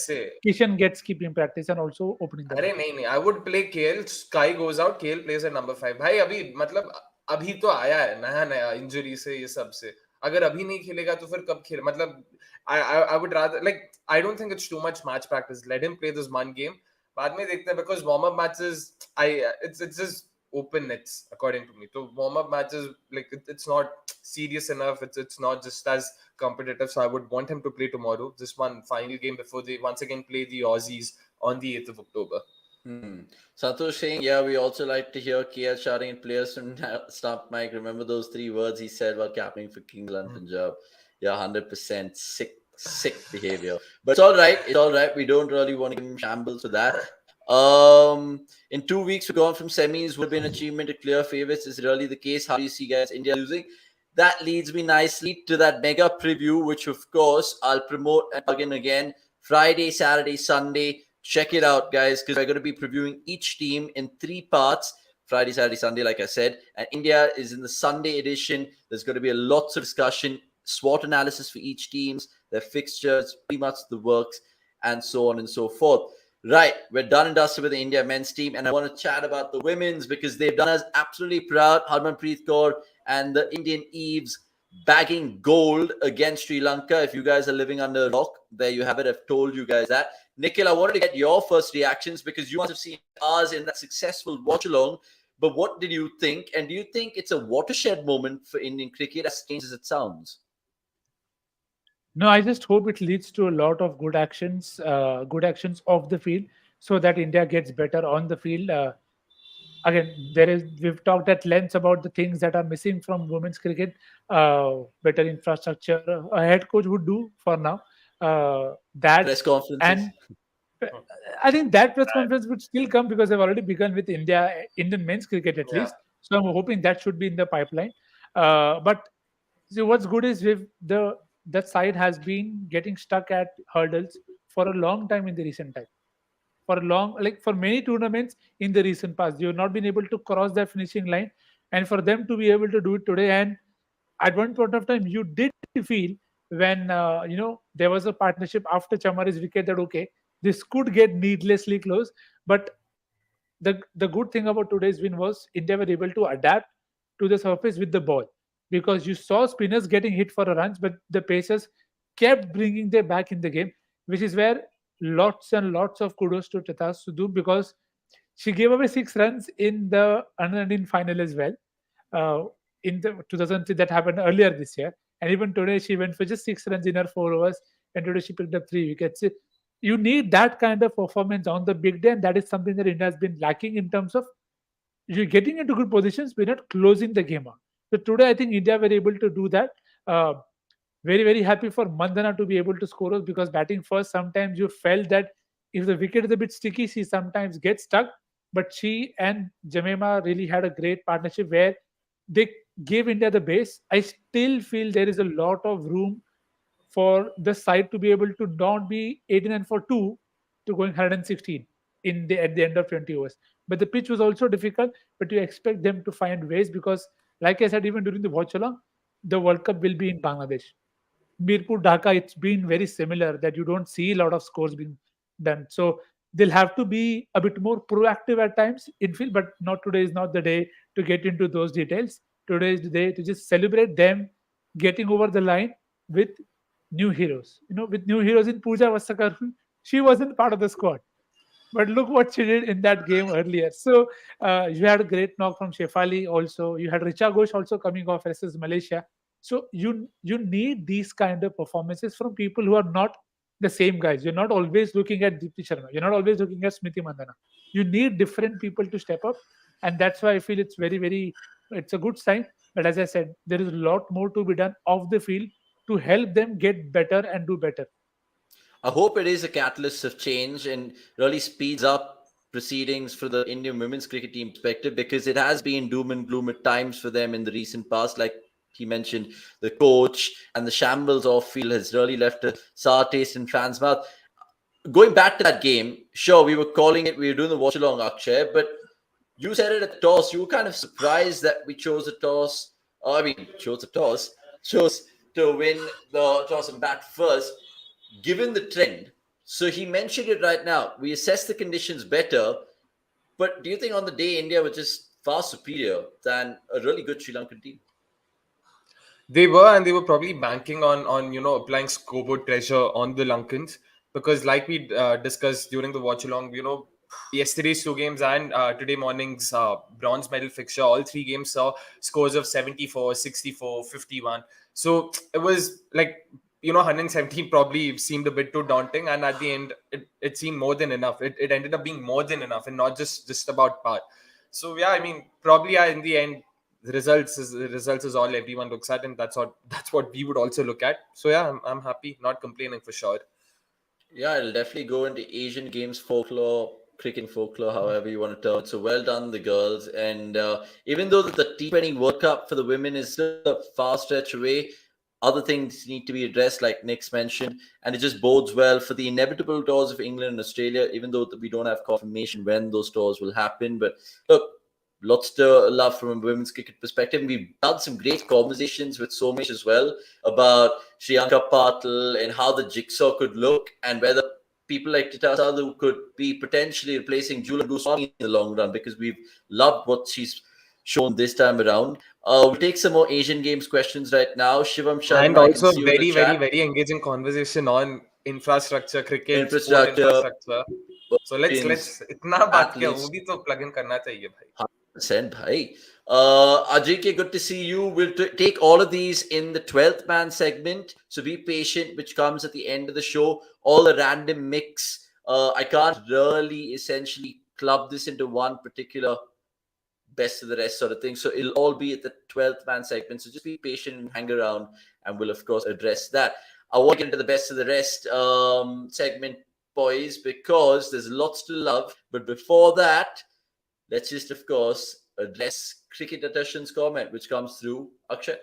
Kishan gets keeping practice and also opening the. नहीं, I would play KL. Sky goes out. KL plays at number 5. भाई अभी मतलब अभी तो आया है नया injury से ये सब से. अगर अभी नहीं खेलेगा तो फिर कब खेल मतलब I would rather, like, I don't think it's too much match practice. Let him play this one game. बाद में देखते हैं because warm up matches it's just open nets according to me. So warm up matches, like, it's not serious enough. It's not just as competitive. So I would want him to play tomorrow, this one final game before they once again play the Aussies on the 8th of October. Santosh saying, yeah, we also like to hear KL shouting at players from Stump Mike. Remember those 3 words he said while captaining for Kings and Punjab? Yeah, 100% sick behavior. But it's all right. It's all right. We don't really want to give him shambles for that. In 2 weeks, we've gone from semis. Would have been an achievement to clear favorites. Is really the case? How do you see, guys, India losing? That leads me nicely to that mega preview, which, of course, I'll promote again Friday, Saturday, Sunday. Check it out, guys, because we're going to be previewing each team in 3 parts. Friday, Saturday, Sunday, like I said. And India is in the Sunday edition. There's going to be lots of discussion, SWOT analysis for each teams, their fixtures, pretty much the works, and so on and so forth. Right, we're done and dusted with the India men's team, and I want to chat about the women's because they've done us absolutely proud. Harmanpreet Kaur and the Indian Eves bagging gold against Sri Lanka. If you guys are living under a rock, there you have it. I've told you guys that. Nikhil, I wanted to get your first reactions because you must have seen ours in that successful watch-along. But what did you think? And do you think it's a watershed moment for Indian cricket, as strange as it sounds? No, I just hope it leads to a lot of good actions off the field so that India gets better on the field. Again, we've talked at length about the things that are missing from women's cricket. Better infrastructure, a head coach would do for now. That press conferences. And I think that press conference would still come because they've already begun with Indian men's cricket at least. So I'm hoping that should be in the pipeline. But see, what's good is that side has been getting stuck at hurdles for a long time in the recent time. For many tournaments in the recent past, you have not been able to cross that finishing line, and for them to be able to do it today, and at one point of time, you did feel when there was a partnership after Chamari's wicket that okay, this could get needlessly close. But the good thing about today's win was India were able to adapt to the surface with the ball, because you saw spinners getting hit for runs, but the pacers kept bringing them back in the game, which is where lots and lots of kudos to Tata Sudhu, because she gave away 6 runs in the under-19 final as well. In the 2003, that happened earlier this year. And even today, she went for just 6 runs in her 4 overs. And today, she picked up 3 wickets. You need that kind of performance on the big day. And that is something that India has been lacking in terms of you're getting into good positions, but not closing the game out. So today, I think India were able to do that. Very, very happy for Mandana to be able to score us, because batting first, sometimes you felt that if the wicket is a bit sticky, she sometimes gets stuck. But she and Jamema really had a great partnership where they gave India the base. I still feel there is a lot of room for the side to be able to not be 89 for 2 to going 116 at the end of 20 overs. But the pitch was also difficult, but you expect them to find ways, because like I said, even during the watch along, the World Cup will be in Bangladesh. Mirpur Dhaka, it's been very similar that you don't see a lot of scores being done. So they'll have to be a bit more proactive at times in field, but not today is not the day to get into those details. Today is the day to just celebrate them getting over the line with new heroes. With new heroes in Pooja Vasakar, she wasn't part of the squad. But look what she did in that game earlier. So you had a great knock from Shefali also. You had Richa Ghosh also coming off versus Malaysia. So you need these kind of performances from people who are not the same guys. You're not always looking at Deepti Sharma. You're not always looking at Smriti Mandana. You need different people to step up, and that's why I feel it's very, very, it's a good sign. But as I said, there is a lot more to be done off the field to help them get better and do better. I hope it is a catalyst of change and really speeds up proceedings for the Indian women's cricket team perspective, because it has been doom and gloom at times for them in the recent past. Like he mentioned, the coach and the shambles off field has really left a sour taste in fans' mouth. Going back to that game, sure, we were calling it, we were doing the watch along, Akshay, but you said it at the toss. You were kind of surprised that we chose the toss. Chose to win the toss and bat first, given the trend. So he mentioned it right now. We assess the conditions better, but do you think on the day India was just far superior than a really good Sri Lankan team? They were, and they were probably banking on applying scoreboard pressure on the Lankans, because like we discussed during the watch along, yesterday's 2 games and today morning's bronze medal fixture, all 3 games saw scores of 74, 64, 51. So it was like 117 probably seemed a bit too daunting, and at the end it seemed more than enough. It ended up being more than enough and not just about par. So yeah, I mean, probably in the end, the results is all everyone looks at, and that's what we would also look at. So yeah, I'm happy, not complaining for sure. Yeah, it'll definitely go into Asian Games folklore, cricket folklore, however you want to term it. So well done, the girls. And even though the T20 World Cup for the women is still a far stretch away, other things need to be addressed, like Nick's mentioned, and it just bodes well for the inevitable tours of England and Australia, even though we don't have confirmation when those tours will happen. But look, lots to love from a women's cricket perspective. We've done some great conversations with Somesh as well about Shriyanka Patil and how the jigsaw could look, and whether people like Tita Sadhu could be potentially replacing Jula Goswami in the long run, because we've loved what she's shown this time around. We'll take some more Asian Games questions right now. Shivam Sharma, And I can also see you in the very, chat. very, very engaging conversation on infrastructure, cricket, sport Infrastructure, infrastructure. So let's इतना बात क्या athletes. वो भी तो plug in करना चाहिए भाई. 100%, bhai. Ajay, good to see you. We'll take all of these in the 12th man segment. So be patient, which comes at the end of the show. All the random mix. I can't really essentially club this into one particular best of the rest sort of thing. So it'll all be at the 12th man segment. So just be patient and hang around, and we'll, of course, address that. I want to get into the best of the rest segment, boys, because there's lots to love. But before that, let's just, of course, address Cricket Darshan's comment, which comes through Akshay.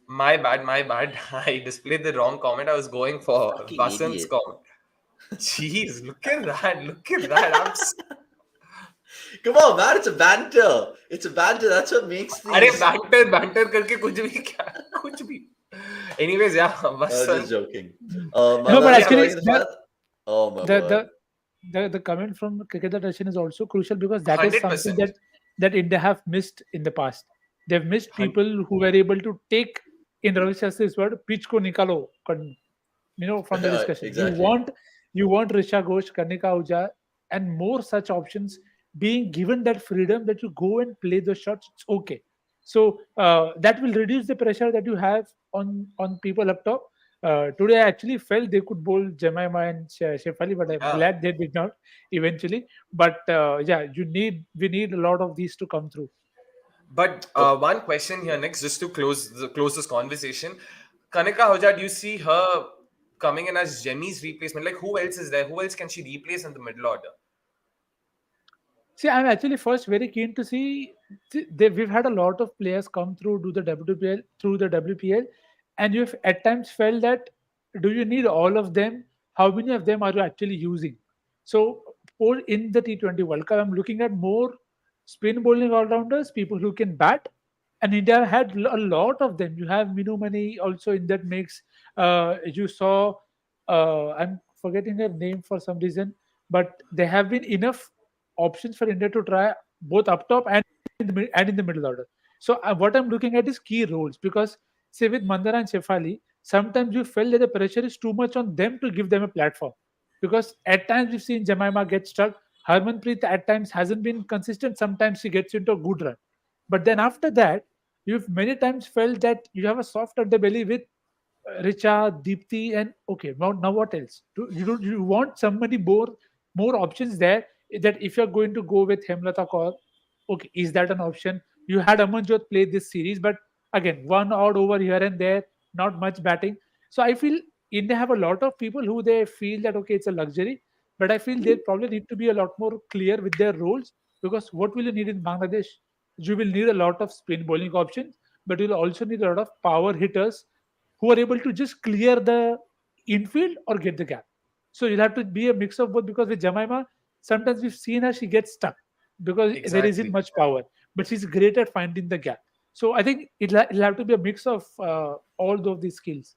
My bad. I displayed the wrong comment. I was going for Fucking Vasant's idiot. comment. Jeez, look at that. Come on, man. It's a banter. That's what makes these. अरे banter करके कुछ भी. Anyways, yeah, Vasant. Just joking. No, but actually, oh my God. The comment from Cricket Darshan is also crucial, because that is 100%. something that India have missed in the past. They've missed people who were able to take, in Ravi Shastri's word, pitch ko nikalo, from the discussion. Exactly. You want Risha Ghosh, Kanika, HOWZZAT, and more such options being given that freedom that you go and play the shots. It's okay. So that will reduce the pressure that you have on people up top. Today, I actually felt they could bowl Jemima and Shefali, but I'm glad they did not eventually. But we need a lot of these to come through. But one question here next, just to close this conversation. Kanika Hoja, do you see her coming in as Jenny's replacement? Like, who else is there? Who else can she replace in the middle order? See, I'm actually first very keen to see. We've had a lot of players come through do the WPL through the WPL, and you've at times felt that do you need all of them? How many of them are you actually using? So, for in the T20 World Cup, I'm looking at more spin bowling all rounders, people who can bat, and India had a lot of them. You have Minu Mani also in that mix. You saw, I'm forgetting her name for some reason, but there have been enough options for India to try both up top and and in the middle order. So what I'm looking at is key roles because say with Mandara and Shefali, sometimes you felt that the pressure is too much on them to give them a platform because at times we've seen Jemima get stuck. Harmanpreet at times hasn't been consistent. Sometimes she gets into a good run, but then after that, you've many times felt that you have a soft underbelly with Richa, Deepthi, and okay, now what else? You want somebody more options there that if you're going to go with Hemlata Kaur, okay, is that an option? You had Amanjot play this series, but again, one odd over here and there, not much batting. So I feel India have a lot of people who they feel that okay, it's a luxury, but I feel they probably need to be a lot more clear with their roles because what will you need in Bangladesh? You will need a lot of spin bowling options, but you'll also need a lot of power hitters who are able to just clear the infield or get the gap. So you'll have to be a mix of both because with Jemima, sometimes we've seen her, she gets stuck because there isn't Exactly. much power, but she's great at finding the gap. So I think it'll have to be a mix of all of these skills.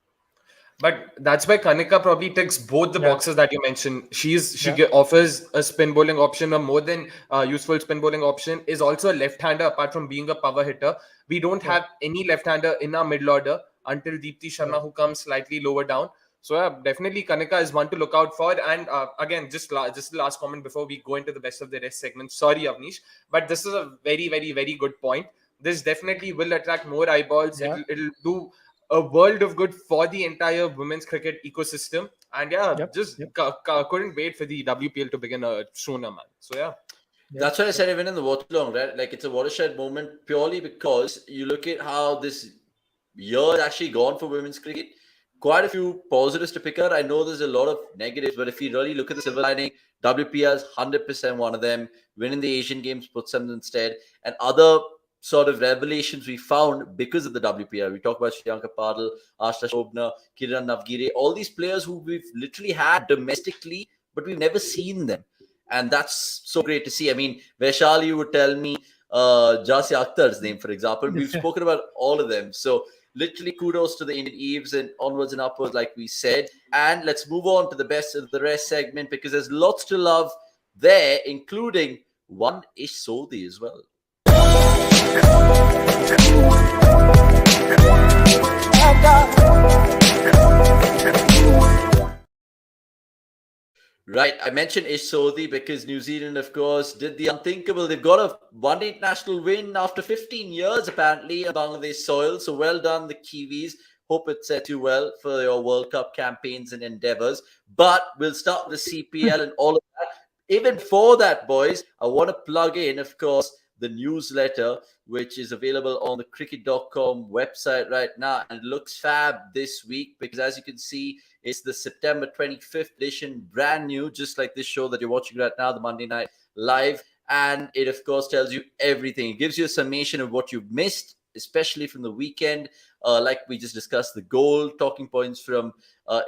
But that's why Kanika probably ticks both the Yeah, boxes that you mentioned. yeah, Offers a spin bowling option, a more than useful spin bowling option. Is also a left-hander apart from being a power hitter. We don't yeah, have any left-hander in our middle order until Deepti yeah, Sharma, who comes slightly lower down. So yeah, definitely Kanika is one to look out for. And again, just the last comment before we go into the best of the rest segment. Sorry, Avnish, but this is a very, very, very good point. This definitely will attract more eyeballs. yeah, It'll do a world of good for the entire women's cricket ecosystem. And yeah, yep, just yep, couldn't wait for the WPL to begin sooner, man. So yeah, yep, That's why I yep, said even in the watch long, right? Like it's a watershed moment purely because you look at how this year has actually gone for women's cricket. Quite a few positives to pick out. I know there's a lot of negatives, but if you really look at the silver lining, WPL is 100% one of them. Winning the Asian Games puts them instead. And other sort of revelations we found because of the WPL. We talk about Shriyanka Padal, Ashta Shobna, Kiran Navgire, all these players who we've literally had domestically, but we've never seen them. And that's so great to see. I mean, Vaishali would tell me Jasi Akhtar's name, for example. We've spoken about all of them. So literally kudos to the Indian Eves and onwards and upwards, like we said. And let's move on to the best of the rest segment because there's lots to love there, including one Ish Sodhi as well. Right, I mentioned Ish Sodhi because New Zealand, of course, did the unthinkable. They've got a one-day international win after 15 years, apparently, on Bangladesh soil. So well done, the Kiwis. Hope it sets you well for your World Cup campaigns and endeavors. But we'll start with the CPL and all of that. Even before that, boys, I want to plug in, of course, the newsletter, which is available on the cricket.com website right now. And it looks fab this week because, as you can see, it's the September 25th edition, brand new, just like this show that you're watching right now, the Monday Night Live. And it, of course, tells you everything. It gives you a summation of what you've missed, especially from the weekend. Like we just discussed, the goal, talking points from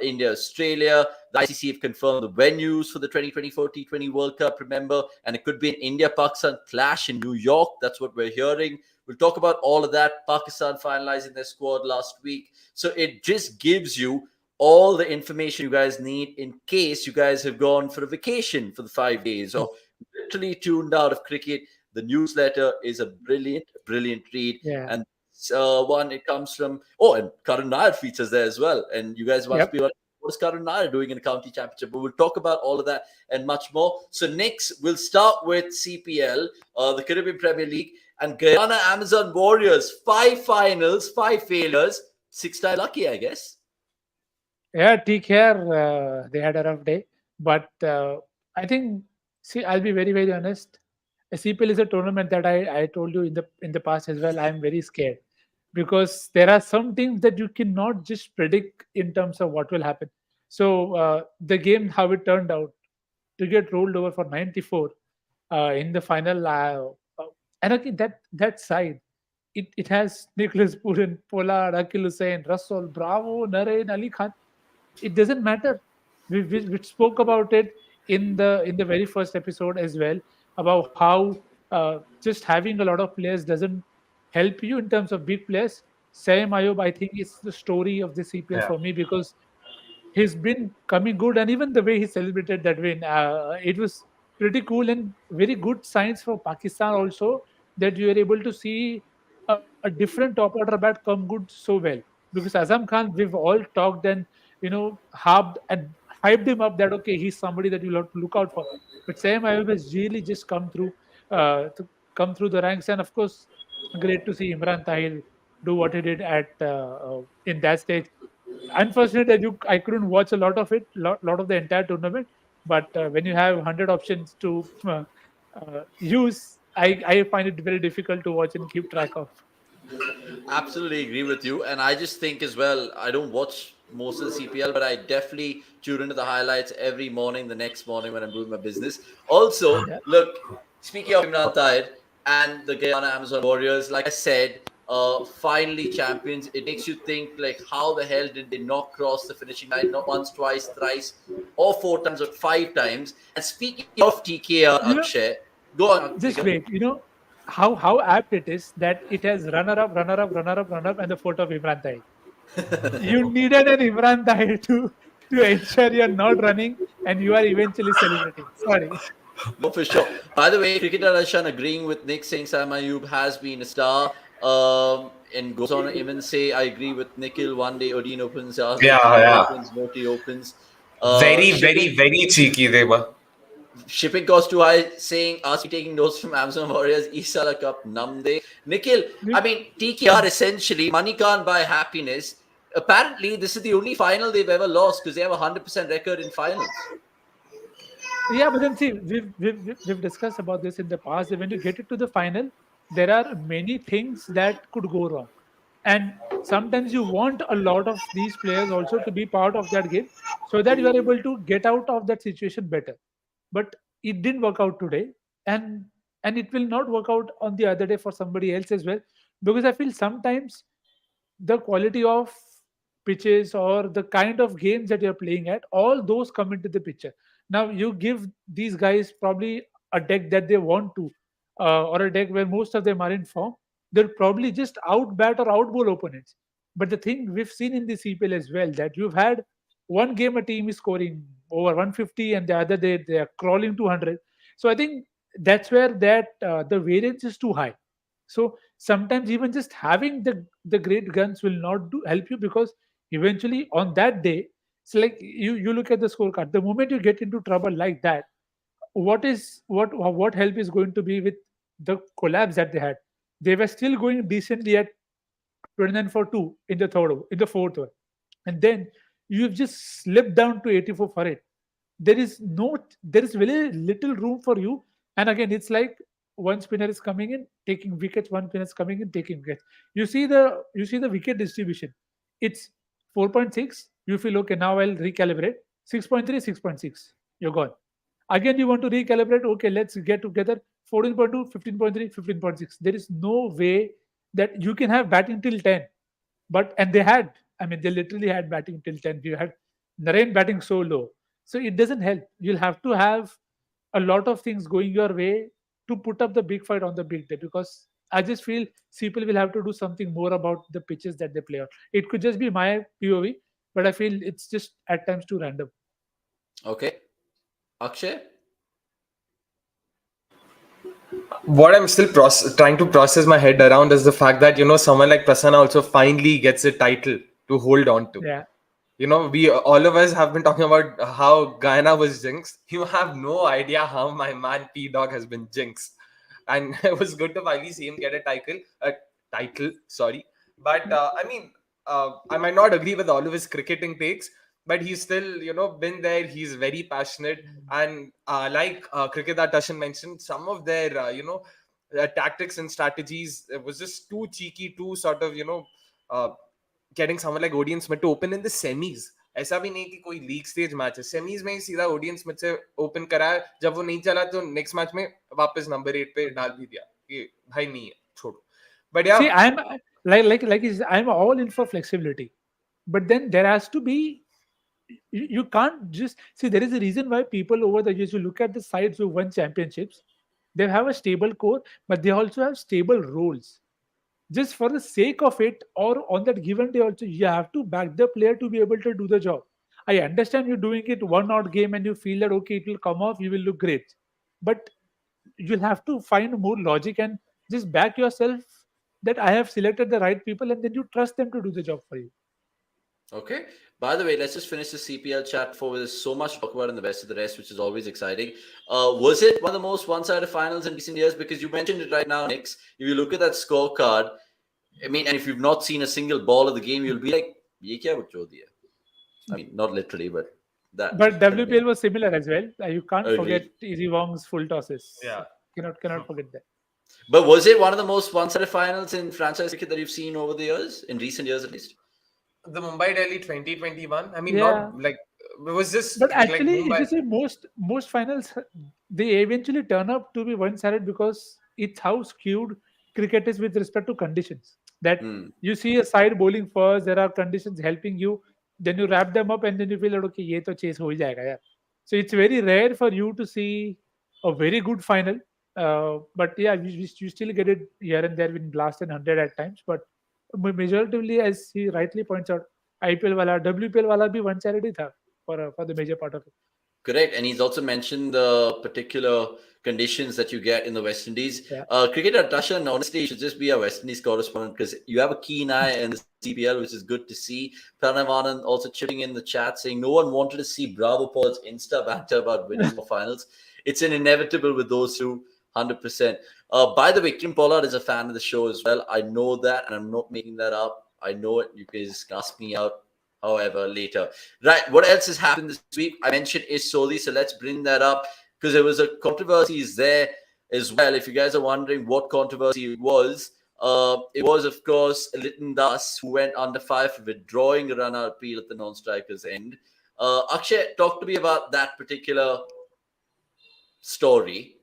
India, Australia. The ICC have confirmed the venues for the 2024 T20 World Cup, remember, and it could be an India-Pakistan clash in New York. That's what we're hearing. We'll talk about all of that. Pakistan finalizing their squad last week. So it just gives you all the information you guys need in case you guys have gone for a vacation for the 5 days or literally tuned out of cricket. The newsletter is a brilliant, brilliant read. yeah, And one, it comes from, and Karan Nair features there as well. And you guys must yep. be wondering, what is Karan Nair doing in a county championship? But we'll talk about all of that and much more. So next, we'll start with CPL, the Caribbean Premier League, and Guyana Amazon Warriors. 5 finals, 5 failures, 6 times lucky, I guess. Yeah, take care. They had a rough day, but I think. See, I'll be very, very honest. A CPL is a tournament that I told you in the past as well. I'm very scared because there are some things that you cannot just predict in terms of what will happen. So the game, how it turned out to get rolled over for 94 in the final, and again that side, it has Nicholas Purin, Pollard, Akil Hussain, Russell, Bravo, Narain, Ali Khan. It doesn't matter. We spoke about it in the very first episode as well, about how just having a lot of players doesn't help you in terms of big players. Sam Ayub, I think, is the story of the CPL Yeah. for me, because he's been coming good, and even the way he celebrated that win, it was pretty cool, and very good signs for Pakistan also, that you are able to see a different top order bat come good so well. Because Azam Khan, we've all talked and harped and hyped him up that okay, he's somebody that you'll have to look out for. But Sam Ayub has really just come through the ranks, and of course, great to see Imran Tahir do what he did at in that stage. Unfortunate that I couldn't watch a lot of it, lot of the entire tournament. But when you have 100 options to use, I find it very difficult to watch and keep track of. Absolutely agree with you. And I just think as well, I don't watch most of the CPL, but I definitely tune into the highlights every morning, the next morning when I'm doing my business. Also, Yeah, look, speaking of Imran Tahir and the Guyana Amazon Warriors, like I said, finally champions. It makes you think like, how the hell did they not cross the finishing line? Not once, twice, thrice, or four times, or five times. And speaking of TKR, you know, Akshay, go on, just Nikil. wait. How apt it is that it has runner up, runner up, runner up, runner up, and the photo of Imran Tahir. You needed an Imran Tahir to ensure you're not running and you are eventually celebrating. Sorry. No, for sure. By the way, Cricketer Ashan agreeing with Nick, saying Sam Ayub has been a star. And goes on to even say, I agree with Nikhil. One day Odin opens, the other day Yeah, Kiran yeah. opens, Moti opens. Very, Shipping very, very cheeky they were. shipping cost too high, saying us taking notes from Amazon Warriors, Isala Cup, Namde. Nikhil, I mean, TKR essentially, money can't buy happiness. Apparently, this is the only final they've ever lost because they have a 100% record in finals. Yeah, but then see, we've discussed about this in the past. That when you get it to the final, there are many things that could go wrong, and sometimes you want a lot of these players also to be part of that game, so that you are able to get out of that situation better. But it didn't work out today, and and it will not work out on the other day for somebody else as well, because I feel sometimes the quality of pitches or the kind of games that you're playing at, all those come into the picture. Now you give these guys probably a deck that they want to, or a deck where most of them are in form, they'll probably just outbat or outbowl opponents. But the thing we've seen in the CPL as well, that you've had one game a team is scoring over 150 and the other they are crawling to 100. So I think that's where that the variance is too high. So sometimes even just having the great guns will not help you, because eventually on that day, it's like you look at the scorecard. The moment you get into trouble like that, what help is going to be with the collapse that they had? They were still going decently at 29 for 2 in the in the fourth one, and then you've just slipped down to 84 for it. There is very little room for you. And again, it's like one spinner is coming in taking wickets, one spinner is coming in taking wickets. You see the wicket distribution. It's 4.6. You feel okay, now I'll recalibrate. 6.3, 6.6, you're gone. Again, you want to recalibrate. Okay, let's get together. 14.2, 15.3, 15.6. There is no way that you can have batting till 10. But and they had, I mean, they literally had batting till 10. You had Narain batting so low. So it doesn't help. You'll have to have a lot of things going your way to put up the big fight on the big day, because I just feel people will have to do something more about the pitches that they play on. It could just be my POV, but I feel it's just at times too random. Okay. Akshay? What I'm still trying to process my head around is the fact that, someone like Prasanna also finally gets a title to hold on to. Yeah. We all of us have been talking about how Guyana was jinxed. You have no idea how my man P Dog has been jinxed, and it was good to finally see him get a title. Sorry, but I mean, I might not agree with all of his cricketing takes, but he's still, been there. He's very passionate, and like cricket that Tashan mentioned, some of their, tactics and strategies. It was just too cheeky, too sort of, uh, getting someone like Odean Smith to open in the semis. ऐसा भी नहीं कि कोई league stage match है, semis में ही सीधा Odean Smith से open कराया, जब वो नहीं चला तो नेक्स्ट मैच में वापस नंबर 8 पे डाल भी दिया कि भाई नहीं है, छोड़ो. But yeah, See, I'm I'm all in for flexibility, but then there has to be. You can't just see. There is a reason why people over the years, you look at the sides who won championships, they have a stable core, but they also have stable roles. Just for the sake of it, or on that given day, also you have to back the player to be able to do the job. I understand you're doing it one odd game and you feel that okay, it will come off, you will look great, but you'll have to find more logic and just back yourself that I have selected the right people, and then you trust them to do the job for you. Okay. By the way, let's just finish the CPL chat before there's so much to talk about in the best of the rest, which is always exciting. Was it one of the most one-sided finals in recent years? Because you mentioned it right now, Nix. If you look at that scorecard, I mean, and if you've not seen a single ball of the game, you'll be like, "Ye kya bachod diya?" I mean, not literally, but that. But WPL was similar as well. You can't Agreed. forget Easy Wong's full tosses. Yeah. Cannot forget that. But was it one of the most one-sided finals in franchise cricket that you've seen over the years, in recent years at least? The Mumbai Delhi 2021. I mean, Yeah. not like it was just. But like actually, Mumbai. if you see most finals, they eventually turn up to be one-sided because it's how skewed cricket is with respect to conditions. That you see a side bowling first, there are conditions helping you, then you wrap them up, and then you feel like okay, ye to chase ho hi jayega, yeah. So it's very rare for you to see a very good final. But yeah, you still get it here and there with blast and 100 at times. But majoritively, as he rightly points out, IPL wala, WPL wala bhi one-sided hi tha for the major part of it. Correct. And he's also mentioned the particular conditions that you get in the West Indies. Yeah. Cricketer Tashan, honestly, you should just be a West Indies correspondent because you have a keen eye in the CPL, which is good to see. Pranav Anand also chipping in the chat saying no one wanted to see Bravo Paul's Insta banter about winning more finals. It's an inevitable with those two, 100%. By the way, Kim Pollard is a fan of the show as well. I know that, and I'm not making that up. I know it. You guys can ask me out. However, later. Right, what else has happened this week? I mentioned Ish Sodhi, so let's bring that up because there was a controversy there as well. If you guys are wondering what controversy it was, of course, Lytton Das, who went under fire for withdrawing a run-out appeal at the non-strikers end. Akshay, talk to me about that particular story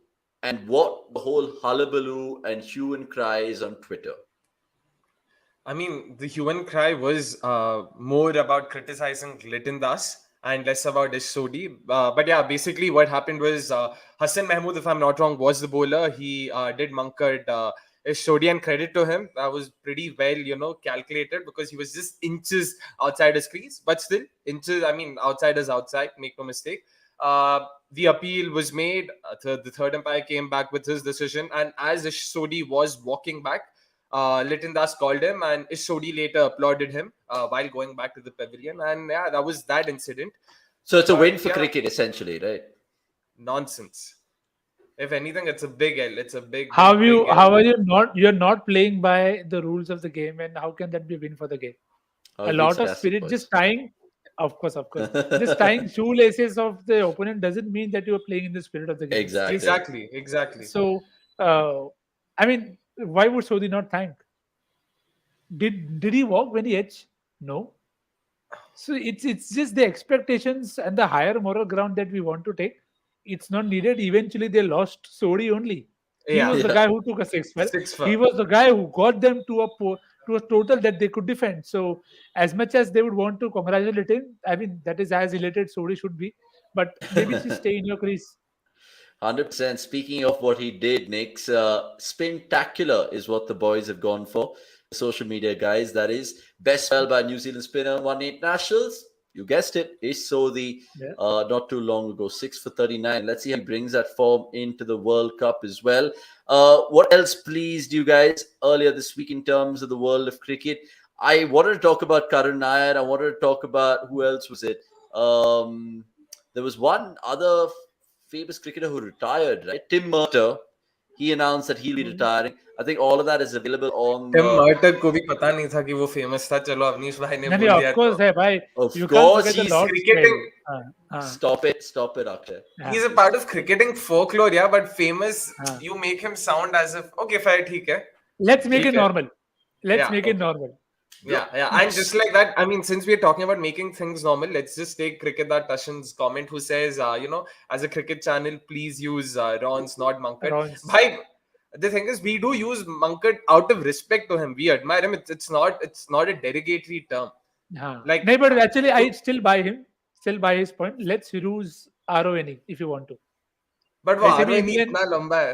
and what the whole hullabaloo and hue and cry is on Twitter. I mean, the hue and cry was more about criticizing Lytton Das and less about Ish Sodhi. But yeah, basically what happened was Hassan Mahmood, if I'm not wrong, was the bowler. He did munkered Ish Sodhi, and credit to him. That was pretty well, calculated because he was just inches outside his crease. But still, inches, I mean, outside is outside, make no mistake. The appeal was made. The third umpire came back with his decision. And as Ish Sodhi was walking back, Lytton Das called him, and Ish Sodhi later applauded him while going back to the pavilion. And yeah, that was that incident. So it's a win for cricket, essentially, right? Nonsense. If anything, it's a big L. It's a big. How big L. are you not? You're not playing by the rules of the game, and how can that be a win for the game? A lot of spirit, just tying. Of course. Just tying shoelaces of the opponent doesn't mean that you are playing in the spirit of the game. Exactly. So, I mean, why would Sodhi not thank? Did he walk when he edged? No. So it's just the expectations and the higher moral ground that we want to take. It's not needed. Eventually, they lost Sodhi only. He was the guy who took a 6-12. He was the guy who got them to a total that they could defend. So as much as they would want to congratulate him, I mean that is as elated Sodhi should be. But maybe just stay in your crease. 100%. Speaking of what he did, Nick's spintacular is what the boys have gone for. Social media guys, that is. Best spell by New Zealand spinner, won 8 nationals. You guessed it. Ish Sodhi, not too long ago, 6 for 39. Let's see how he brings that form into the World Cup as well. What else pleased you guys earlier this week in terms of the world of cricket? I wanted to talk about Karun Iyer. I wanted to talk about, who else was it? There was one other famous cricketer who retired, right? Tim Murter. he announced that he'll be retiring. I think all of that is available on Tim the. मर्टक को भी पता नहीं था कि वो famous था. चलो अवनीश भाई ने नहीं, बोल of दिया course तो. है भाई. Of You can't course, forget the he's Lord's cricketing. Prayer. Stop it, Akshay. He's a part of cricketing folklore, yeah, but famous, हाँ. you make him sound as if, okay, fine, ठीक है. Let's make it ठीक है. normal. Let's Yeah, make it okay. normal. Yeah. And just like that, I mean, since we're talking about making things normal, let's just take Cricket Tashan's comment who says, as a cricket channel, please use Rons, not Mankad. Rons. Bhai, the thing is, we do use Mankad out of respect to him. We admire him. It's not a derogatory term. हाँ. Like, नहीं, but actually I still buy him. Still buy his point. Let's use RONE if you want to. but वो वैसे भी ROE नहीं England- इतना लंबा है.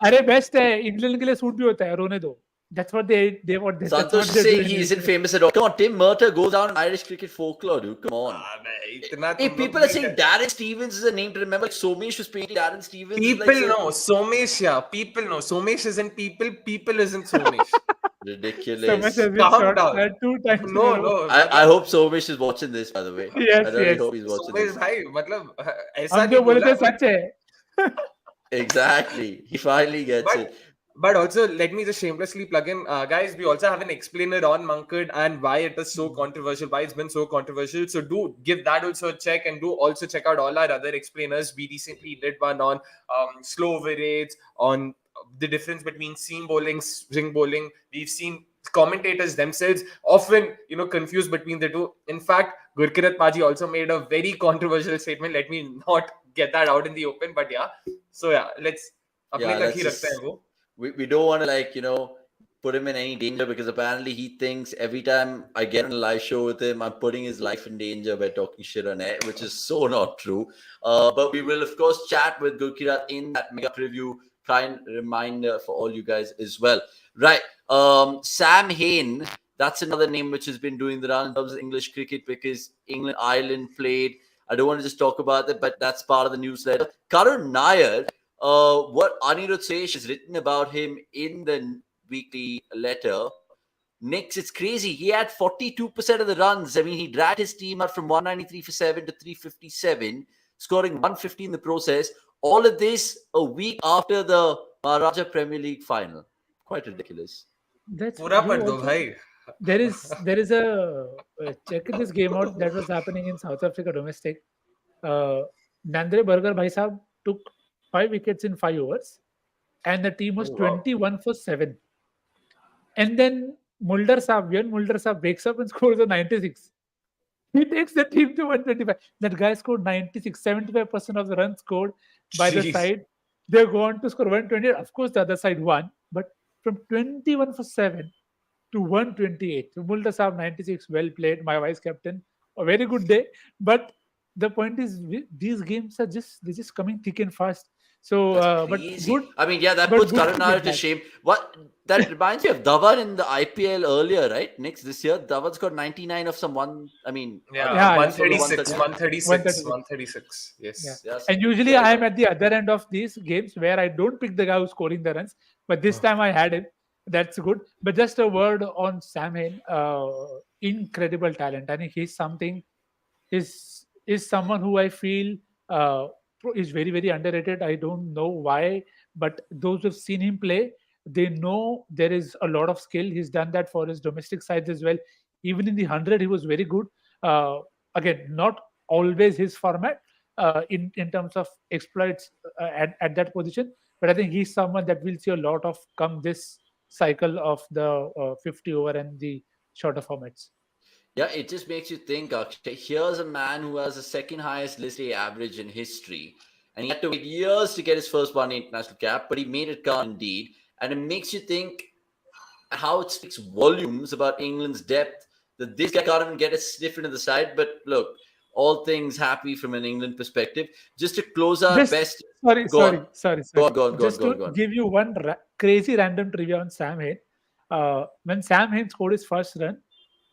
अरे बेस्ट है, इंग्लैंड के लिए सूट भी होता है, रोने दो. That's what they want. That's Santosh what is they saying do he in isn't England. famous at all. Come on, Tim Murtagh goes down in Irish cricket folklore, dude. Come on. इतना Hey, तुम लोग people are भी saying कर- Darren Stevens is a name to remember. Like Somesh was painting Darren Stevens. is People like some know Somesh, yeah. People know Somesh isn't people. People isn't Somesh. ridiculous. So much has been Calm shot down. at 2 times. in a No, row. no. I hope Somesh is watching this, by the way. Yes, I really yes. hope he's watching Somesh this. भाई मतलब ऐसा हम नहीं जो बोले बोला थे सच है. Exactly. He finally gets it. but also let me just shamelessly plug in, guys, we also have an explainer on Mankad and why it is so controversial, why it's been so controversial. So do give that also a check, and do also check out all our other explainers. We recently did one on slow over rates, on the difference between seam bowling, swing bowling. We've seen commentators themselves often confused between the two. In fact, Gurkirat Paji also made a very controversial statement. Let me not get that out in the open, but yeah. So yeah, let's अपने Yeah, तक let's ही रखते हैं just, वो. we don't want to put him in any danger, because apparently he thinks every time I get on a live show with him, I'm putting his life in danger by talking shit on air, which is so not true. But we will, of course, chat with Gurkirat in that mega preview. Kind reminder for all you guys as well. Right. Sam Hein, that's another name which has been doing the round in terms of English cricket, because England-Ireland played. I don't want to just talk about it, but that's part of the newsletter. Karun Nair, what Anirudh Sesh has written about him in the weekly letter, Knicks, it's crazy. He had 42% of the runs. I mean, he dragged his team out from 193 for 7 to 357, scoring 150 in the process. All of this a week after the Maharaja Premier League final. Quite ridiculous. That's पूरा you पढ़ दो also- भाई. There is a check this game out that was happening in South Africa domestic. Nandre Burger Bhai Sahab took 5 wickets in 5 overs, and the team was Oh, wow. 21 for 7. And then Mulder Saab wakes up and scores a 96. He takes the team to 125. That guy scored 96, 75% of the runs scored by the Jeez. side. They go on to score 120. Of course, the other side won, but from 21 for 7 to 128. So Mulder Saab 96, well played, my vice captain. A very good day. But the point is, these games are just coming thick and fast. So, but Crazy. good. I mean, yeah, that but puts good to Karun get Nair to back. shame. What that reminds me of Dhawan in the IPL earlier, right? Knicks this year. Dhawan's got 99 of some one. I mean, Yeah, Yeah, 136, 136. 136, 136. Yes. Yeah. yes. And usually I am at the other end of these games where I don't pick the guy who's scoring the runs, but this time I had him. That's good. But just a word on Sam Hain, incredible talent. I think he's something. Is someone who I feel is very very underrated. I don't know why, but those who've seen him play, they know there is a lot of skill. He's done that for his domestic sides as well. Even in the 100, he was very good. Again, not always his format in terms of exploits at that position, but I think he's someone that we'll see a lot of come this cycle of the 50 over and the shorter formats. Yeah, it just makes you think, Akshay. Here's a man who has the second highest list A average in history, and he had to wait years to get his first one international cap, but he made it count indeed. And it makes you think how it speaks volumes about England's depth that this guy can't even get a sniff into the side. But look, all things happy from an England perspective. Just to close our Just- best. Sorry. Go on. Go on. Just to give you one crazy random trivia on Sam Hain. When Sam Hain scored his first run,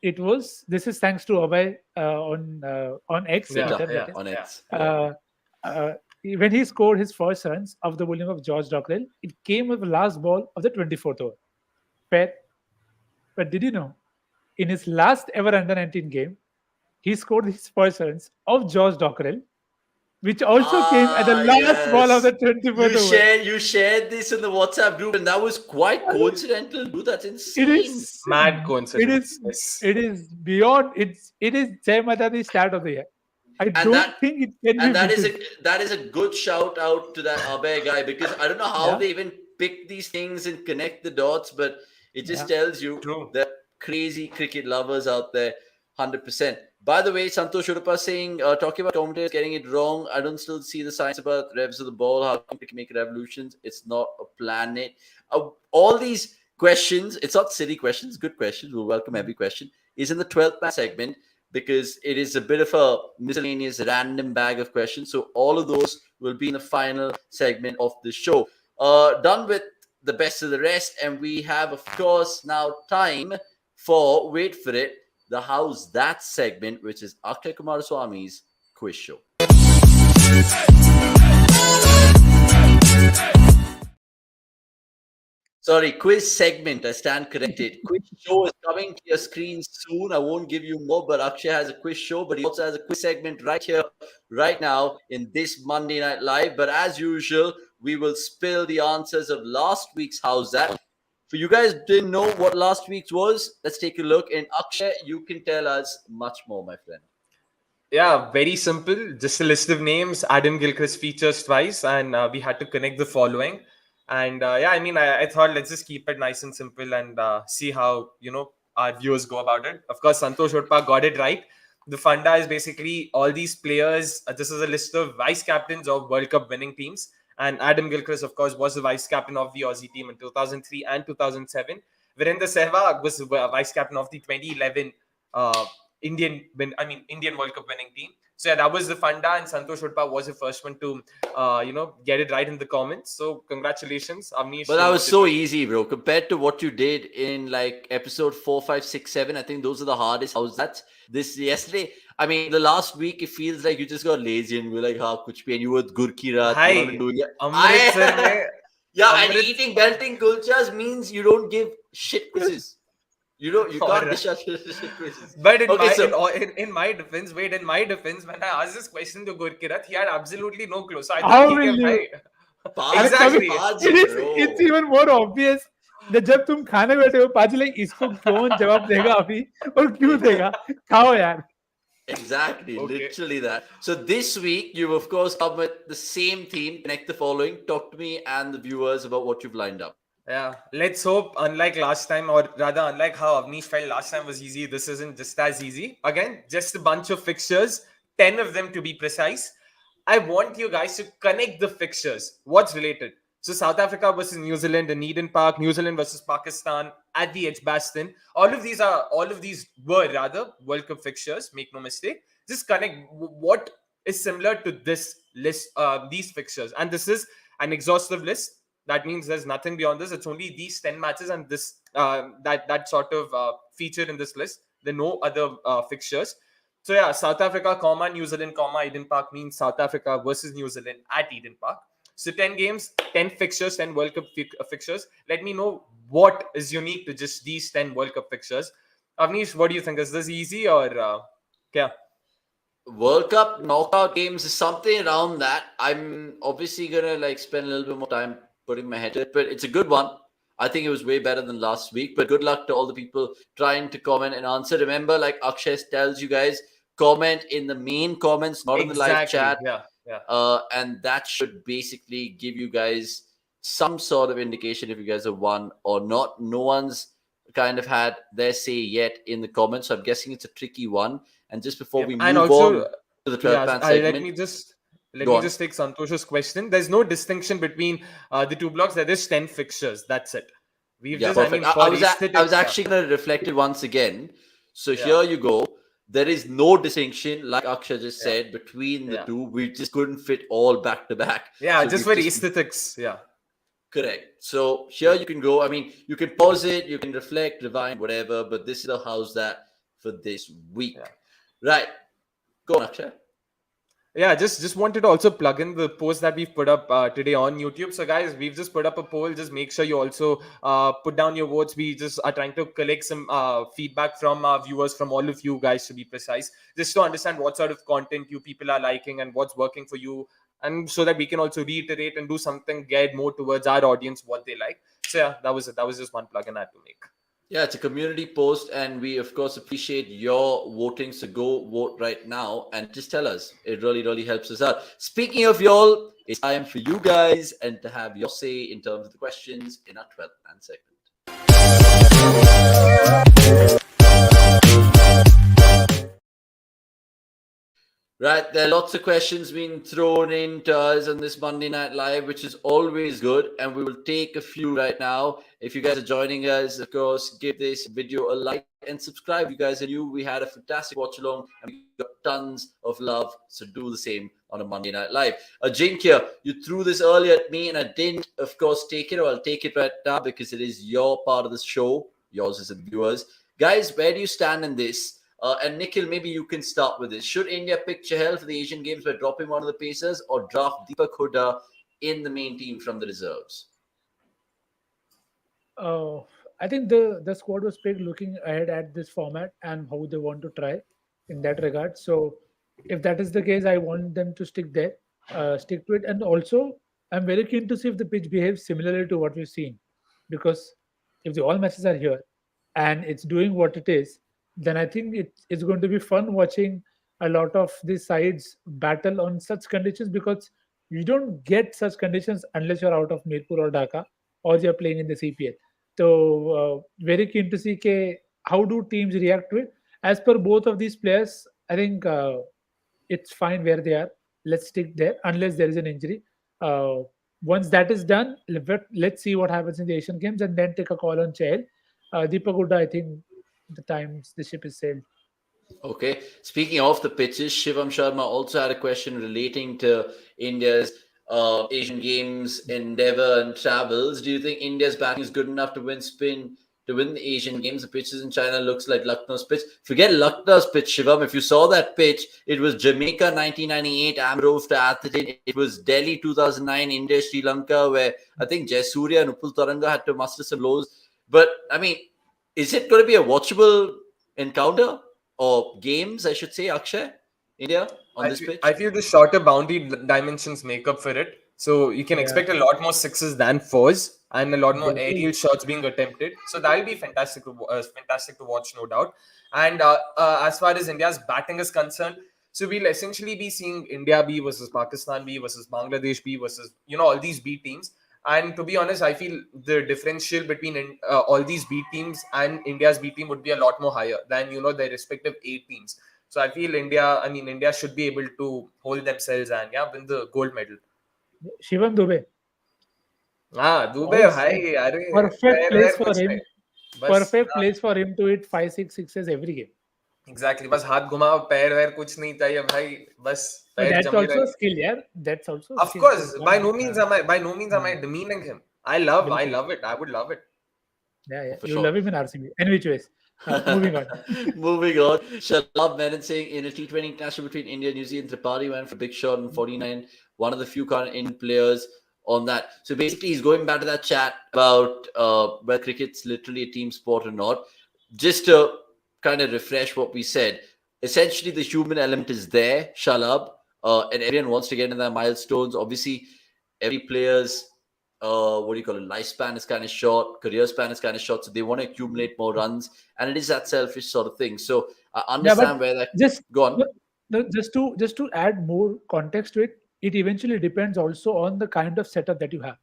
this is thanks to Abhay on X. Yeah, Twitter, yeah. that is. On X. When he scored his first runs of the bowling of George Dockrell, it came with the last ball of the 24th over. Fair. But did you know, in his last ever under 19 game, he scored his first runs of George Dockrell which also came at the last ball of the 24th over. You shared this in the WhatsApp group, and that was quite coincidental, dude. That's It insane. is Mad it coincidence. is Yes. it is beyond it is Jai Mata Di start of the year. I And don't think it can be beaten. that is a good shout out to that Abe guy, because I don't know how Yeah. they even pick these things and connect the dots, but it just Yeah. tells you True. that crazy cricket lovers out there, 100%. By the way, Santosh Udappa saying, talking about commentators getting it wrong, I don't still see the science about revs of the ball, how can cricket make revolutions? It's not a planet. All these questions, it's not silly questions, good questions. We'll welcome every question. Is in the 12th man segment, because it is a bit of a miscellaneous random bag of questions. So all of those will be in the final segment of the show. Done with the best of the rest, and we have, of course, now time for, wait for it, the How's That segment, which is Akshay Kumaraswamy's quiz show. Sorry, quiz segment. I stand corrected. Quiz show is coming to your screen soon. I won't give you more, but Akshay has a quiz show, but he also has a quiz segment right here, right now, in this Monday Night Live. But as usual, we will spill the answers of last week's How's That. For you guys didn't know what last week's was, let's take a look. And Akshay, you can tell us much more, my friend. Yeah, very simple. Just a list of names. Adam Gilchrist features twice, and we had to connect the following. And yeah, I mean, I thought let's just keep it nice and simple and see how our viewers go about it. Of course, Santosh Udpa got it right. The funda is basically all these players. This is a list of vice captains of World Cup winning teams, and Adam Gilchrist, of course, was the vice captain of the Aussie team in 2003 and 2007. Virender Sehwag was vice captain of the 2011 Indian World Cup winning team. So yeah, that was the funda, and Santosh Udpa was the first one to get it right in the comments. So congratulations, Avnish. But that was so easy, bro. Compared to what you did in like episode 4, 5, 6, 7, I think those are the hardest. How's that? This yesterday, I mean, the last week, it feels like you just got lazy and we're like, ha, kuch bhi, and you were Gurki Raat. Hi, You weren't doing it. Amritsar mein, Yeah, and Amrit- eating belting kulchas means you don't give shit quizzes. You can't Alright. dish out shit quizzes. But in Okay, my defense, when I asked this question to Gurkirat, he had absolutely no clue. So I How thought he will can you- right. Paj- Exactly. Paj, It's bro. even more obvious that जब तुम खाने बैठे हो पाजी like इसको कौन जवाब देगा अभी और क्यों देगा खाओ यार. Exactly, Okay. literally that. So this week, you've of course come with the same theme. Connect the following. Talk to me and the viewers about what you've lined up. Yeah, let's hope, unlike last time, or rather, unlike how Avnish felt last time was easy, this isn't just as easy. Again, just a bunch of fixtures, 10 of them to be precise. I want you guys to connect the fixtures. What's related? So, South Africa versus New Zealand in Eden Park, New Zealand versus Pakistan at the Edgbaston. All of these were rather World Cup fixtures, make no mistake. Just connect what is similar to this list, these fixtures. And this is an exhaustive list. That means there's nothing beyond this. It's only these 10 matches and this that sort of feature in this list. There are no other fixtures. So yeah, South Africa, New Zealand, Eden Park means South Africa versus New Zealand at Eden Park. So 10 games, 10 fixtures, 10 World Cup fixtures. Let me know what is unique to just these 10 World Cup fixtures. Avnish, what do you think? Is this easy or yeah? World Cup knockout games is something around that. I'm obviously gonna like spend a little bit more time putting my head to it, but it's a good one. I think it was way better than last week. But good luck to all the people trying to comment and answer. Remember, like Akshay tells you guys, comment in the main comments, not in the live chat. Yeah. And that should basically give you guys some sort of indication if you guys have won or not. No one's kind of had their say yet in the comments, so I'm guessing it's a tricky one. And just before we move on to the 12th man segment, let me just take Santosh's question. There's no distinction between the two blocks. There is 10 fixtures. That's it. Perfect. I was actually going to reflect it once again. So here you go. There is no distinction, like Akshay just said, between the two. We just couldn't fit all back to back. Yeah, so just for aesthetics. Yeah. Correct. So here you can go. I mean, you can pause it, you can reflect, rewind, whatever. But this is the How's That for this week. Yeah. Right. Go on, Akshay. Yeah, just wanted to also plug in the post that we've put up today on YouTube. So guys, we've just put up a poll. Just make sure you also put down your votes. We just are trying to collect some feedback from our viewers, from all of you guys to be precise, just to understand what sort of content you people are liking and what's working for you, and so that we can also reiterate and do something geared more towards our audience, what they like. So yeah, that was it. That was just one plug I had to make. Yeah, it's a community post, and we, of course, appreciate your voting. So go vote right now and just tell us. It really, really helps us out. Speaking of y'all, it's time for you guys and to have your say in terms of the questions in our 12th man segment. Right, there are lots of questions being thrown into us on this Monday Night Live, which is always good, and we will take a few right now. If you guys are joining us, of course, give this video a like and subscribe. You guys are new. We had a fantastic watch along, and we got tons of love, so do the same on a Monday Night Live. Jinkia, you threw this earlier at me, and I didn't, of course, take it, or I'll take it right now because it is your part of the show. Yours is the viewers. Guys, where do you stand in this? And Nikhil, maybe you can start with this. Should India pick Chahal for the Asian Games by dropping one of the pacers, or draft Deepak Hooda in the main team from the reserves? Uh, I think the squad was picked looking ahead at this format and how they want to try in that regard. So if that is the case, I want them to stick there, stick to it. And also, I'm very keen to see if the pitch behaves similarly to what we've seen, because if the all matches are here and it's doing what it is, then I think it's going to be fun watching a lot of these sides battle on such conditions, because you don't get such conditions unless you're out of Mirpur or Dhaka or you're playing in the CPL. So very keen to see how do teams react to it. As per both of these players, I think it's fine where they are. Let's stick there unless there is an injury. Uh, Once that is done, let's see what happens in the Asian Games and then take a call on Chahal. Deepak Hooda, I think the ship is sailed. Okay. Speaking of the pitches, Shivam Sharma also had a question relating to India's Asian Games endeavor and travels. Do you think India's batting is good enough to win the Asian Games? The pitches in China looks like Lucknow's pitch. Forget Lucknow's pitch, Shivam. If you saw that pitch, it was Jamaica 1998, Amrove to Atherton. It was Delhi 2009, India Sri Lanka, where I think Jasurya and Upul Taranga had to muster some blows. But I mean, is it going to be a watchable encounter? Or games, I should say, Akshay, India on this pitch? I feel the shorter boundary dimensions make up for it. So you can expect a lot more sixes than fours and a lot more aerial shots being attempted. So that'll be fantastic to watch, no doubt. And as far as India's batting is concerned, so we'll essentially be seeing India B versus Pakistan B versus Bangladesh B versus, all these B teams. And to be honest, I feel the differential between all these B teams and India's B team would be a lot more higher than, their respective A teams. So I feel India should be able to hold themselves and win the gold medal. Shivam Dubey. Dubey, hi. Perfect place for him. Perfect place for him to hit 5-6 sixes every game. Exactly. बस हाथ घुमाओ, पैर वैर कुछ नहीं चाहिए भाई, बस पैर That's जमे also a रहे. skill, yeah. That's also a Of skill. course, by no means am I demeaning him. I love it. I would love it. Yeah. For You sure. love him in RCB. In which ways? Moving on. Moving on. Shalab Menon saying in a T20 international between India and New Zealand, Tripathi went for big shot in 49. One of the few current Indian players on that. So basically, he's going back to that chat about whether cricket's literally a team sport or not. Just to kind of refresh what we said, essentially the human element is there, Shalab, and everyone wants to get in their milestones. Obviously, every player's lifespan is kind of short, career span is kind of short, so they want to accumulate more runs, and it is that selfish sort of thing. So I understand where that go on. Just to add more context to it, it eventually depends also on the kind of setup that you have.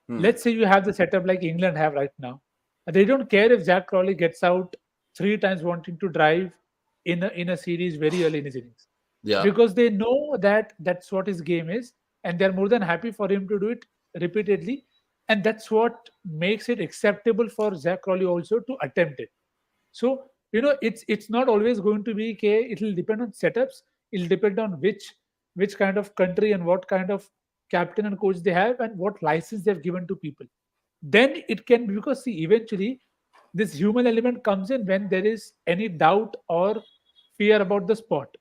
Let's say you have the setup like England have right now. They don't care if Jack Crawley gets out 3 times wanting to drive in a series very early in his innings. Yeah. Because they know that that's what his game is, and they're more than happy for him to do it repeatedly, and that's what makes it acceptable for Jack Crawley also to attempt it. So it's not always going to be it'll depend on setups. It'll depend on which kind of country and what kind of captain and coach they have and what license they've given to people. Then it can be, because see, eventually this human element comes in when there is any doubt or fear about the spot.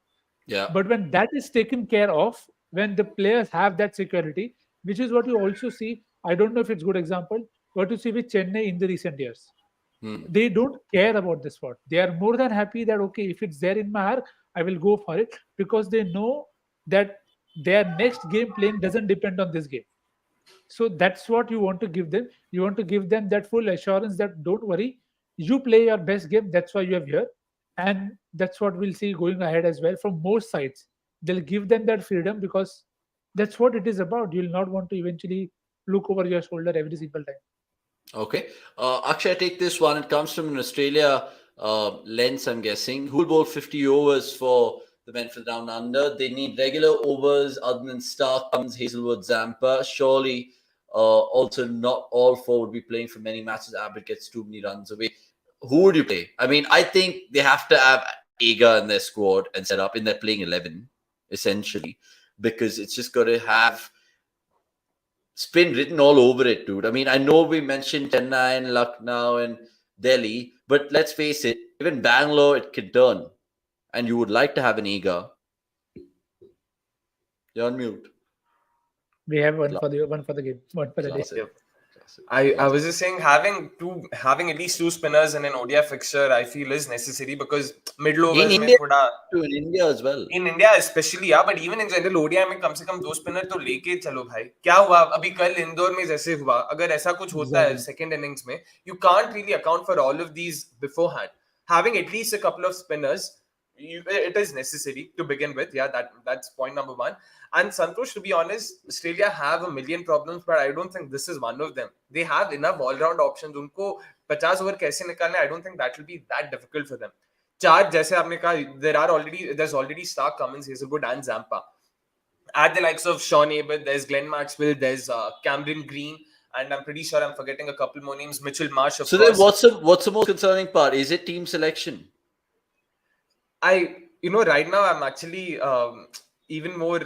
Yeah. But when that is taken care of, when the players have that security, which is what you also see, I don't know if it's good example, what you see with Chennai in the recent years. Hmm. They don't care about the spot. They are more than happy that okay, if it's there in my arc, I will go for it because they know that their next game playing doesn't depend on this game. So that's what you want to give them. You want to give them that full assurance that don't worry, you play your best game. That's why you are here, and that's what we'll see going ahead as well from most sides. They'll give them that freedom because that's what it is about. You'll not want to eventually look over your shoulder every single time. Okay. Akshay, take this one. It comes from an Australia lens, I'm guessing. Who'll bowl 50 overs for the men for Down Under? They need regular overs other than Stark, Cummins, Hazelwood, Zampa. Surely, also not all four would be playing for many matches. Abbott gets too many runs away. Who would you play? I mean, I think they have to have Agar in their squad and set up in their playing 11, essentially, because it's just got to have spin written all over it, dude. I mean, I know we mentioned Chennai and Lucknow and Delhi, but let's face it, even Bangalore, it can turn. And you would like to have an Agar. You're on mute. We have one for the game, one for the day. Classic. I was just saying having at least two spinners in an ODI fixture I feel is necessary because middle overs In में India, थोड़ा in India as well. in India especially yeah but even in general ODI में कम से कम दो spinner तो लेके चलो भाई क्या हुआ अभी कल इंदौर में जैसे हुआ अगर ऐसा कुछ होता है second innings में you can't really account for all of these beforehand having at least a couple of spinners it is necessary to begin with yeah that's point number one. And Santosh, to be honest, Australia have a million problems, but I don't think this is one of them. They have enough all-round options. उनको 50 over कैसे निकालने? I don't think that will be that difficult for them. चार जैसे आपने कहा, there's already Stark, Cummins, Hazelwood, and Zampa. At the likes of Sean Abbott, there's Glenn Maxwell, there's Cameron Green, and I'm pretty sure I'm forgetting a couple more names. Mitchell Marsh, of course. So then, what's the most concerning part? Is it team selection? Right now I'm actually even more.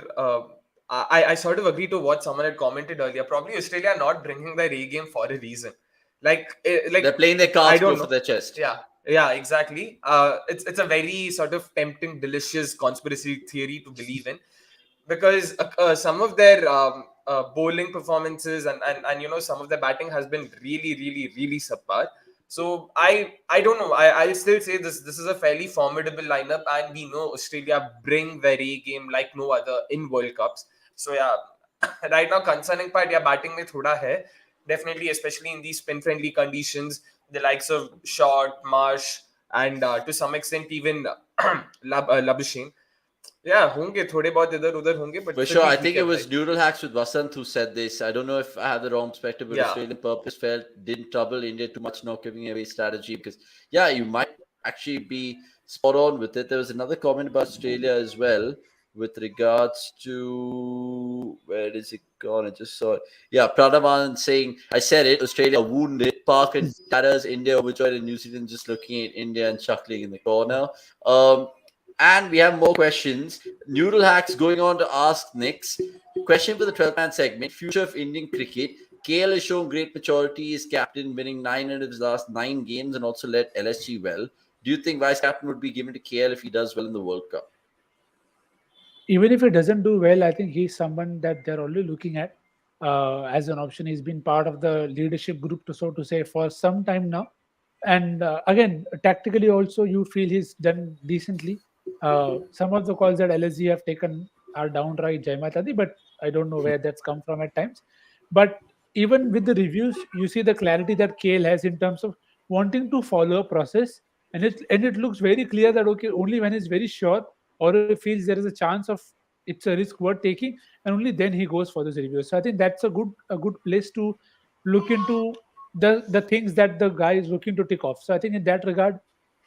I sort of agree to what someone had commented earlier. Probably Australia are not bringing their A game for a reason. Like they're playing their cards close to their chest. Yeah, exactly. It's a very sort of tempting, delicious conspiracy theory to believe in, because some of their bowling performances and some of their batting has been really, really, really subpar. So I don't know. I'll still say this is a fairly formidable lineup, and we know Australia bring their A game like no other in World Cups. So yeah, right now concerning part batting mein thoda hai. Definitely, especially in these spin-friendly conditions, the likes of Short, Marsh, and to some extent even Labuschagne. Yeah, होंगे थोड़े बहुत इधर उधर होंगे, but for sure. I think it was Noodle Hacks with Vasant who said this. I don't know if I have the wrong perspective, but Australian purpose felt didn't trouble India too much, not giving away strategy, because you might actually be spot on with it. There was another comment about Australia as well with regards to where is it gone? I just saw it. Yeah, Pranavan saying, I said it, Australia wounded, Park and tatters, India overjoyed, and New Zealand just looking at India and chuckling in the corner. And we have more questions. Noodle Hacks going on to ask Nix. Question for the 12-man segment. Future of Indian cricket. KL has shown great maturity as captain, winning 9 out of his last 9 games and also led LSG well. Do you think vice captain would be given to KL if he does well in the World Cup? Even if he doesn't do well, I think he's someone that they're already looking at as an option. He's been part of the leadership group, so to say, for some time now. And again, tactically also, you feel he's done decently. Some of the calls that LSG have taken are downright Jai Mata Di, but I don't know where that's come from at times. But even with the reviews, you see the clarity that KL has in terms of wanting to follow a process, and it looks very clear that okay, only when he's very sure or he feels there is a chance of it's a risk worth taking, and only then he goes for those reviews. So I think that's a good place to look into the things that the guy is looking to tick off. So I think in that regard,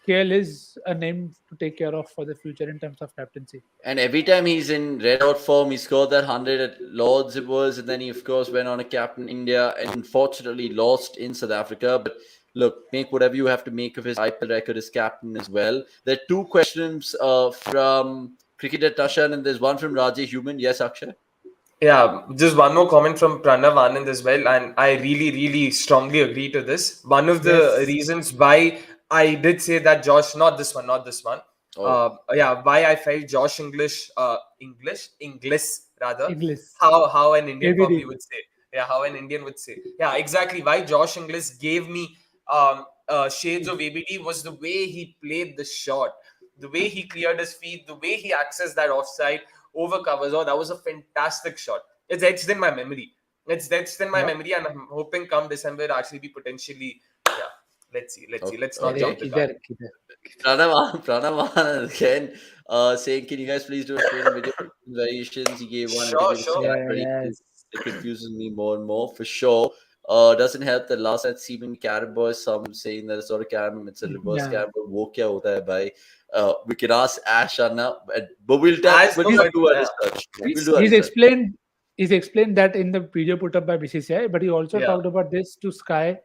KL is a name to take care of for the future in terms of captaincy. And every time he's in red hot form, he scored that 100 at Lords it was, and then he of course went on a captain India and unfortunately lost in South Africa. But look, make whatever you have to make of his IPL record as captain as well. There are 2 questions from cricket.com, and there's one from Rajesh Human. Yes, Akshay? Yeah, just one more comment from Pranav Anand as well, and I really, really strongly agree to this. One of the reasons why I did say that Josh, not this one, Why I felt Josh English rather, English. how an Indian ABD. probably would say. Yeah, how an Indian would say. Yeah, exactly. Why Josh English gave me shades of ABD was the way he played the shot, the way he cleared his feet, the way he accessed that offside over covers. Oh, that was a fantastic shot. It's etched in my memory. It's etched in my memory, and I'm hoping come December it'll actually be potentially. Yeah, let's see. Let's not jump the gun. Pranavan again saying, can you guys please do explain the video variations? He gave one Sure, interview to sure. Sky, but Yes. it confuses me more and more for sure. Doesn't help that last night Seaman Carabo, some saying that it's not a carom, it's a reverse Yeah. carom. Wo kya hota hai, bhai? We can ask Ash Anna, but we'll do Ash, our research. We'll do our He's research. explained that in the video put up by BCCI, but he also Yeah. talked about this to Sky.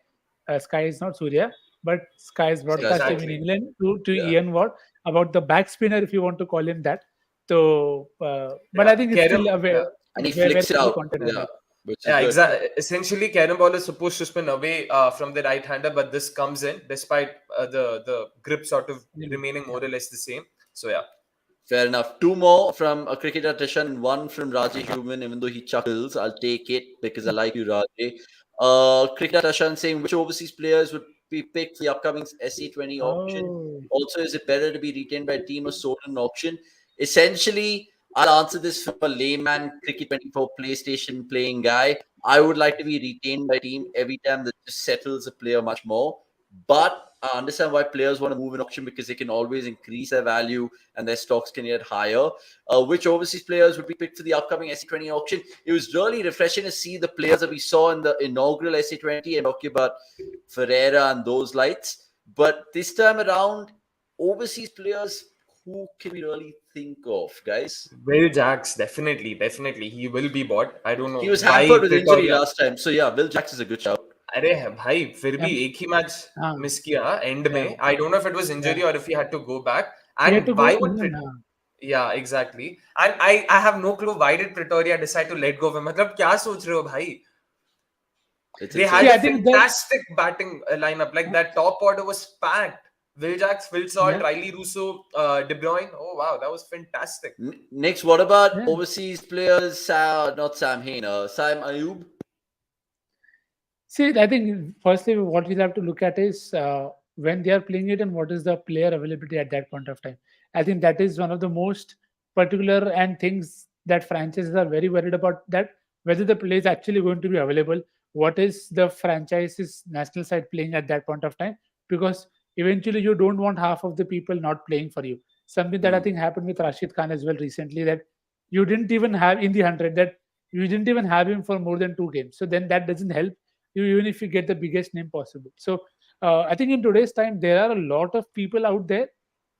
Sky is not Surya, but Sky's broadcast team in Exactly. England to Yeah. Ian Ward about the back spinner, if you want to call him that. So, but Yeah. I think it's still Kerem, yeah. And he very flicks it out. content. Yeah. Which is Yeah, good. exactly. Essentially, Kerem ball is supposed to spin away from the right-hander, but this comes in despite the grip sort of remaining more or less the same. So yeah. Fair enough. Two more from a cricketer Tishan and one from Raji Human, even though he chuckles. I'll take it because I like you, Raji. Cricketer Tishan saying, which overseas players would be picked for the upcoming SC20 auction? Oh, Also, is it better to be retained by a team or sold in an auction? Essentially, I'll answer this from a layman Cricket 24 PlayStation playing guy. I would like to be retained by a team every time that just settles a player much more. But I understand why players want to move in auction because they can always increase their value and their stocks can get higher. Which overseas players would be picked for the upcoming SC20 auction? It was really refreshing to see the players that we saw in the inaugural SC20 and talking about Ferreira and those lights. But this time around, overseas players, who can we really think of, guys? Will Jacks, definitely. He will be bought. I don't know. He was why hampered with injury Pretoria- last time. So yeah, Will Jacks is a good shout. अरे भाई फिर भी एक ही match हाँ. Miss किया and में. I don't know if it was injury or if he had to go back. he had And to go why to would England, हाँ. yeah, exactly. And I have no clue why did Pretoria decide to let go of him. मतलब क्या सोच रहे हो भाई? They had See, a I think that- fantastic batting lineup. Like that top order was packed. Will Jacks, Phil Salt, Yeah. Riley Russo, De Bruyne. Oh wow, that was fantastic. Next, what about Yeah. overseas players? Not Sam Hain, Sam Ayub. See, I think firstly what we'll have to look at is when they are playing it and what is the player availability at that point of time. I think that is one of the most particular and things that franchises are very worried about, that whether the player is actually going to be available, what is the franchise's national side playing at that point of time, because eventually you don't want half of the people not playing for you. Something that I think happened with Rashid Khan as well recently, that you didn't even have in the 100, that you didn't even have him for more than 2 games. So then that doesn't help you, even if you get the biggest name possible. So I think in today's time there are a lot of people out there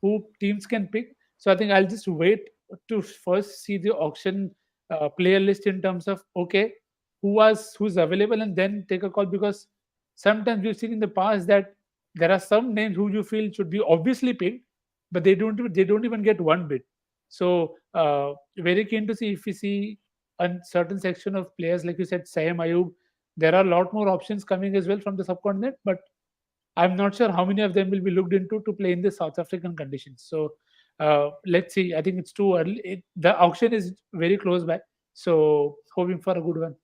who teams can pick. So I think I'll just wait to first see the auction player list in terms of, okay, who's available, and then take a call, because sometimes we've seen in the past that there are some names who you feel should be obviously picked, but they don't even get one bid. So very keen to see if we see a certain section of players, like you said, Sam Ayub. There are a lot more options coming as well from the subcontinent, but I'm not sure how many of them will be looked into to play in the South African conditions. So let's see. I think it's too early. The auction is very close by, so hoping for a good one.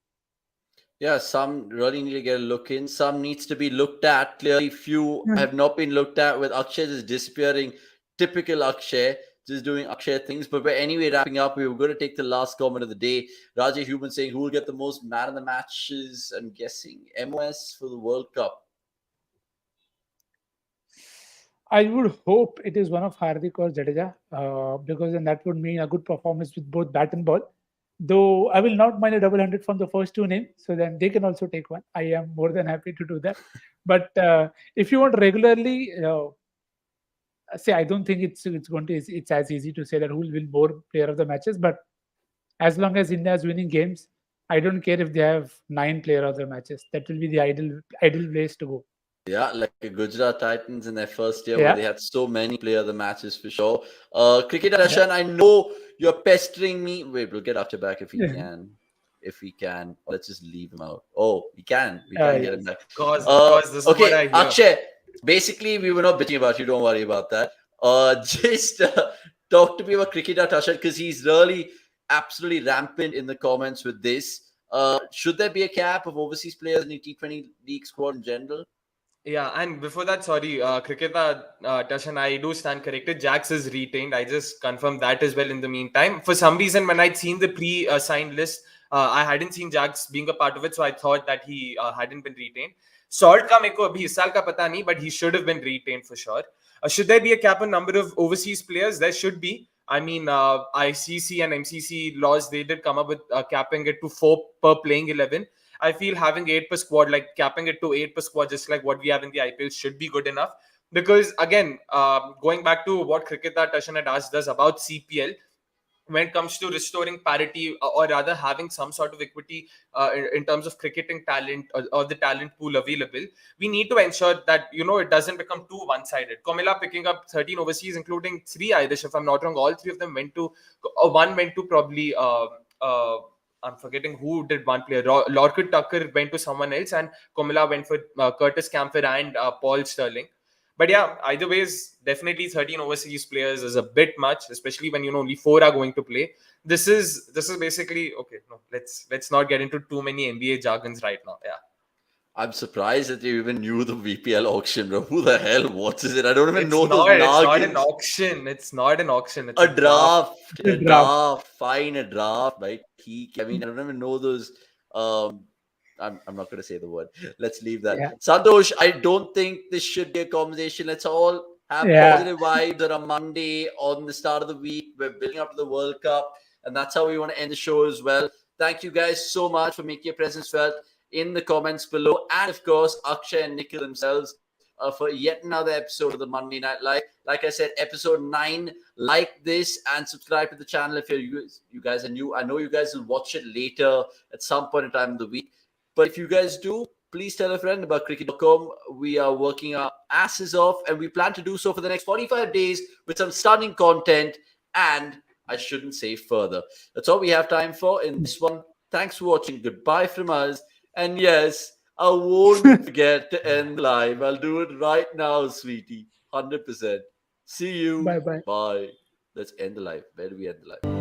Yeah, some really need to get a look in. Some needs to be looked at. Clearly, few have not been looked at, with Akshay just disappearing. Typical Akshay, just doing Akshay things. But anyway, wrapping up, we were going to take the last comment of the day. Raja Human saying, who will get the most man of the matches? I'm guessing MOS for the World Cup. I would hope it is one of Hardik or Jadeja, because then that would mean a good performance with both bat and ball. Though I will not mind a double hundred from the first two names, so then they can also take one. I am more than happy to do that. But if you want regularly, say, I don't think it's as easy to say that who will win more player of the matches. But as long as India is winning games, I don't care if they have 9 player of the matches. That will be the ideal place to go. Yeah, like the Gujarat Titans in their first year, Yeah. where they had so many player of the matches for sure. Cricketer Ashan, I know you're pestering me. Wait, we'll get after back if we can. If we can, let's just leave him out. Oh, we can. We can get him back. Because this is what I Okay, hear. Akshay. Basically, we were not bitching about you. Don't worry about that. Just talk to me about cricket.com because he's really absolutely rampant in the comments with this. Should there be a cap of overseas players in the T20 league squad in general? Yeah, and before that, sorry, Tashan, I do stand corrected. Jax is retained. I just confirmed that as well in the meantime. For some reason, when I'd seen the pre-signed list, I hadn't seen Jax being a part of it, so I thought that he hadn't been retained. Salt ka meko abhi is saal ka pata nahi, but he should have been retained for sure. Should there be a cap on number of overseas players? There should be. I mean, ICC and MCC laws, they did come up with capping it to 4 per playing 11. I feel having 8 per squad, like capping it to 8 per squad, just like what we have in the IPL, should be good enough. Because again, going back to what Cricket.com Tashan had asked us about CPL, when it comes to restoring parity, or rather having some sort of equity in terms of cricketing talent, or the talent pool available, we need to ensure that, it doesn't become too one-sided. Komila picking up 13 overseas, including 3 Irish, if I'm not wrong. All 3 of them went to, one went to probably, I'm forgetting who did one player. Lorcan Tucker went to someone else, and Komila went for Curtis Camphor and Paul Sterling. But yeah, either ways, definitely 13 overseas players is a bit much, especially when only 4 are going to play. This is basically okay. No, let's not get into too many NBA jargons right now. Yeah. I'm surprised that you even knew the VPL auction, bro. Who the hell watches it? I don't even It's know those not. It's not an nargins. auction. It's not an auction. It's A draft, A a draft. draft, fine, a draft, right? I mean, I don't even know those. I'm not going to say the word. Let's leave that. Yeah. Santosh, I don't think this should be a conversation. Let's all have Yeah. positive vibes on a Monday on the start of the week. We're building up to the World Cup, and that's how we want to end the show as well. Thank you guys so much for making your presence felt in the comments below, and of course, Akshay and Nikhil themselves for yet another episode of the Monday Night Live. Like I said, episode 9. Like this and subscribe to the channel if you guys are new. I know you guys will watch it later at some point in time in the week. But if you guys do, please tell a friend about cricket.com. We are working our asses off, and we plan to do so for the next 45 days with some stunning content. And I shouldn't say further. That's all we have time for in this one. Thanks for watching. Goodbye from us. And yes, I won't forget to end live. I'll do it right now, sweetie. 100%. See you. Bye-bye. Bye. Let's end the live. Where do we end the live?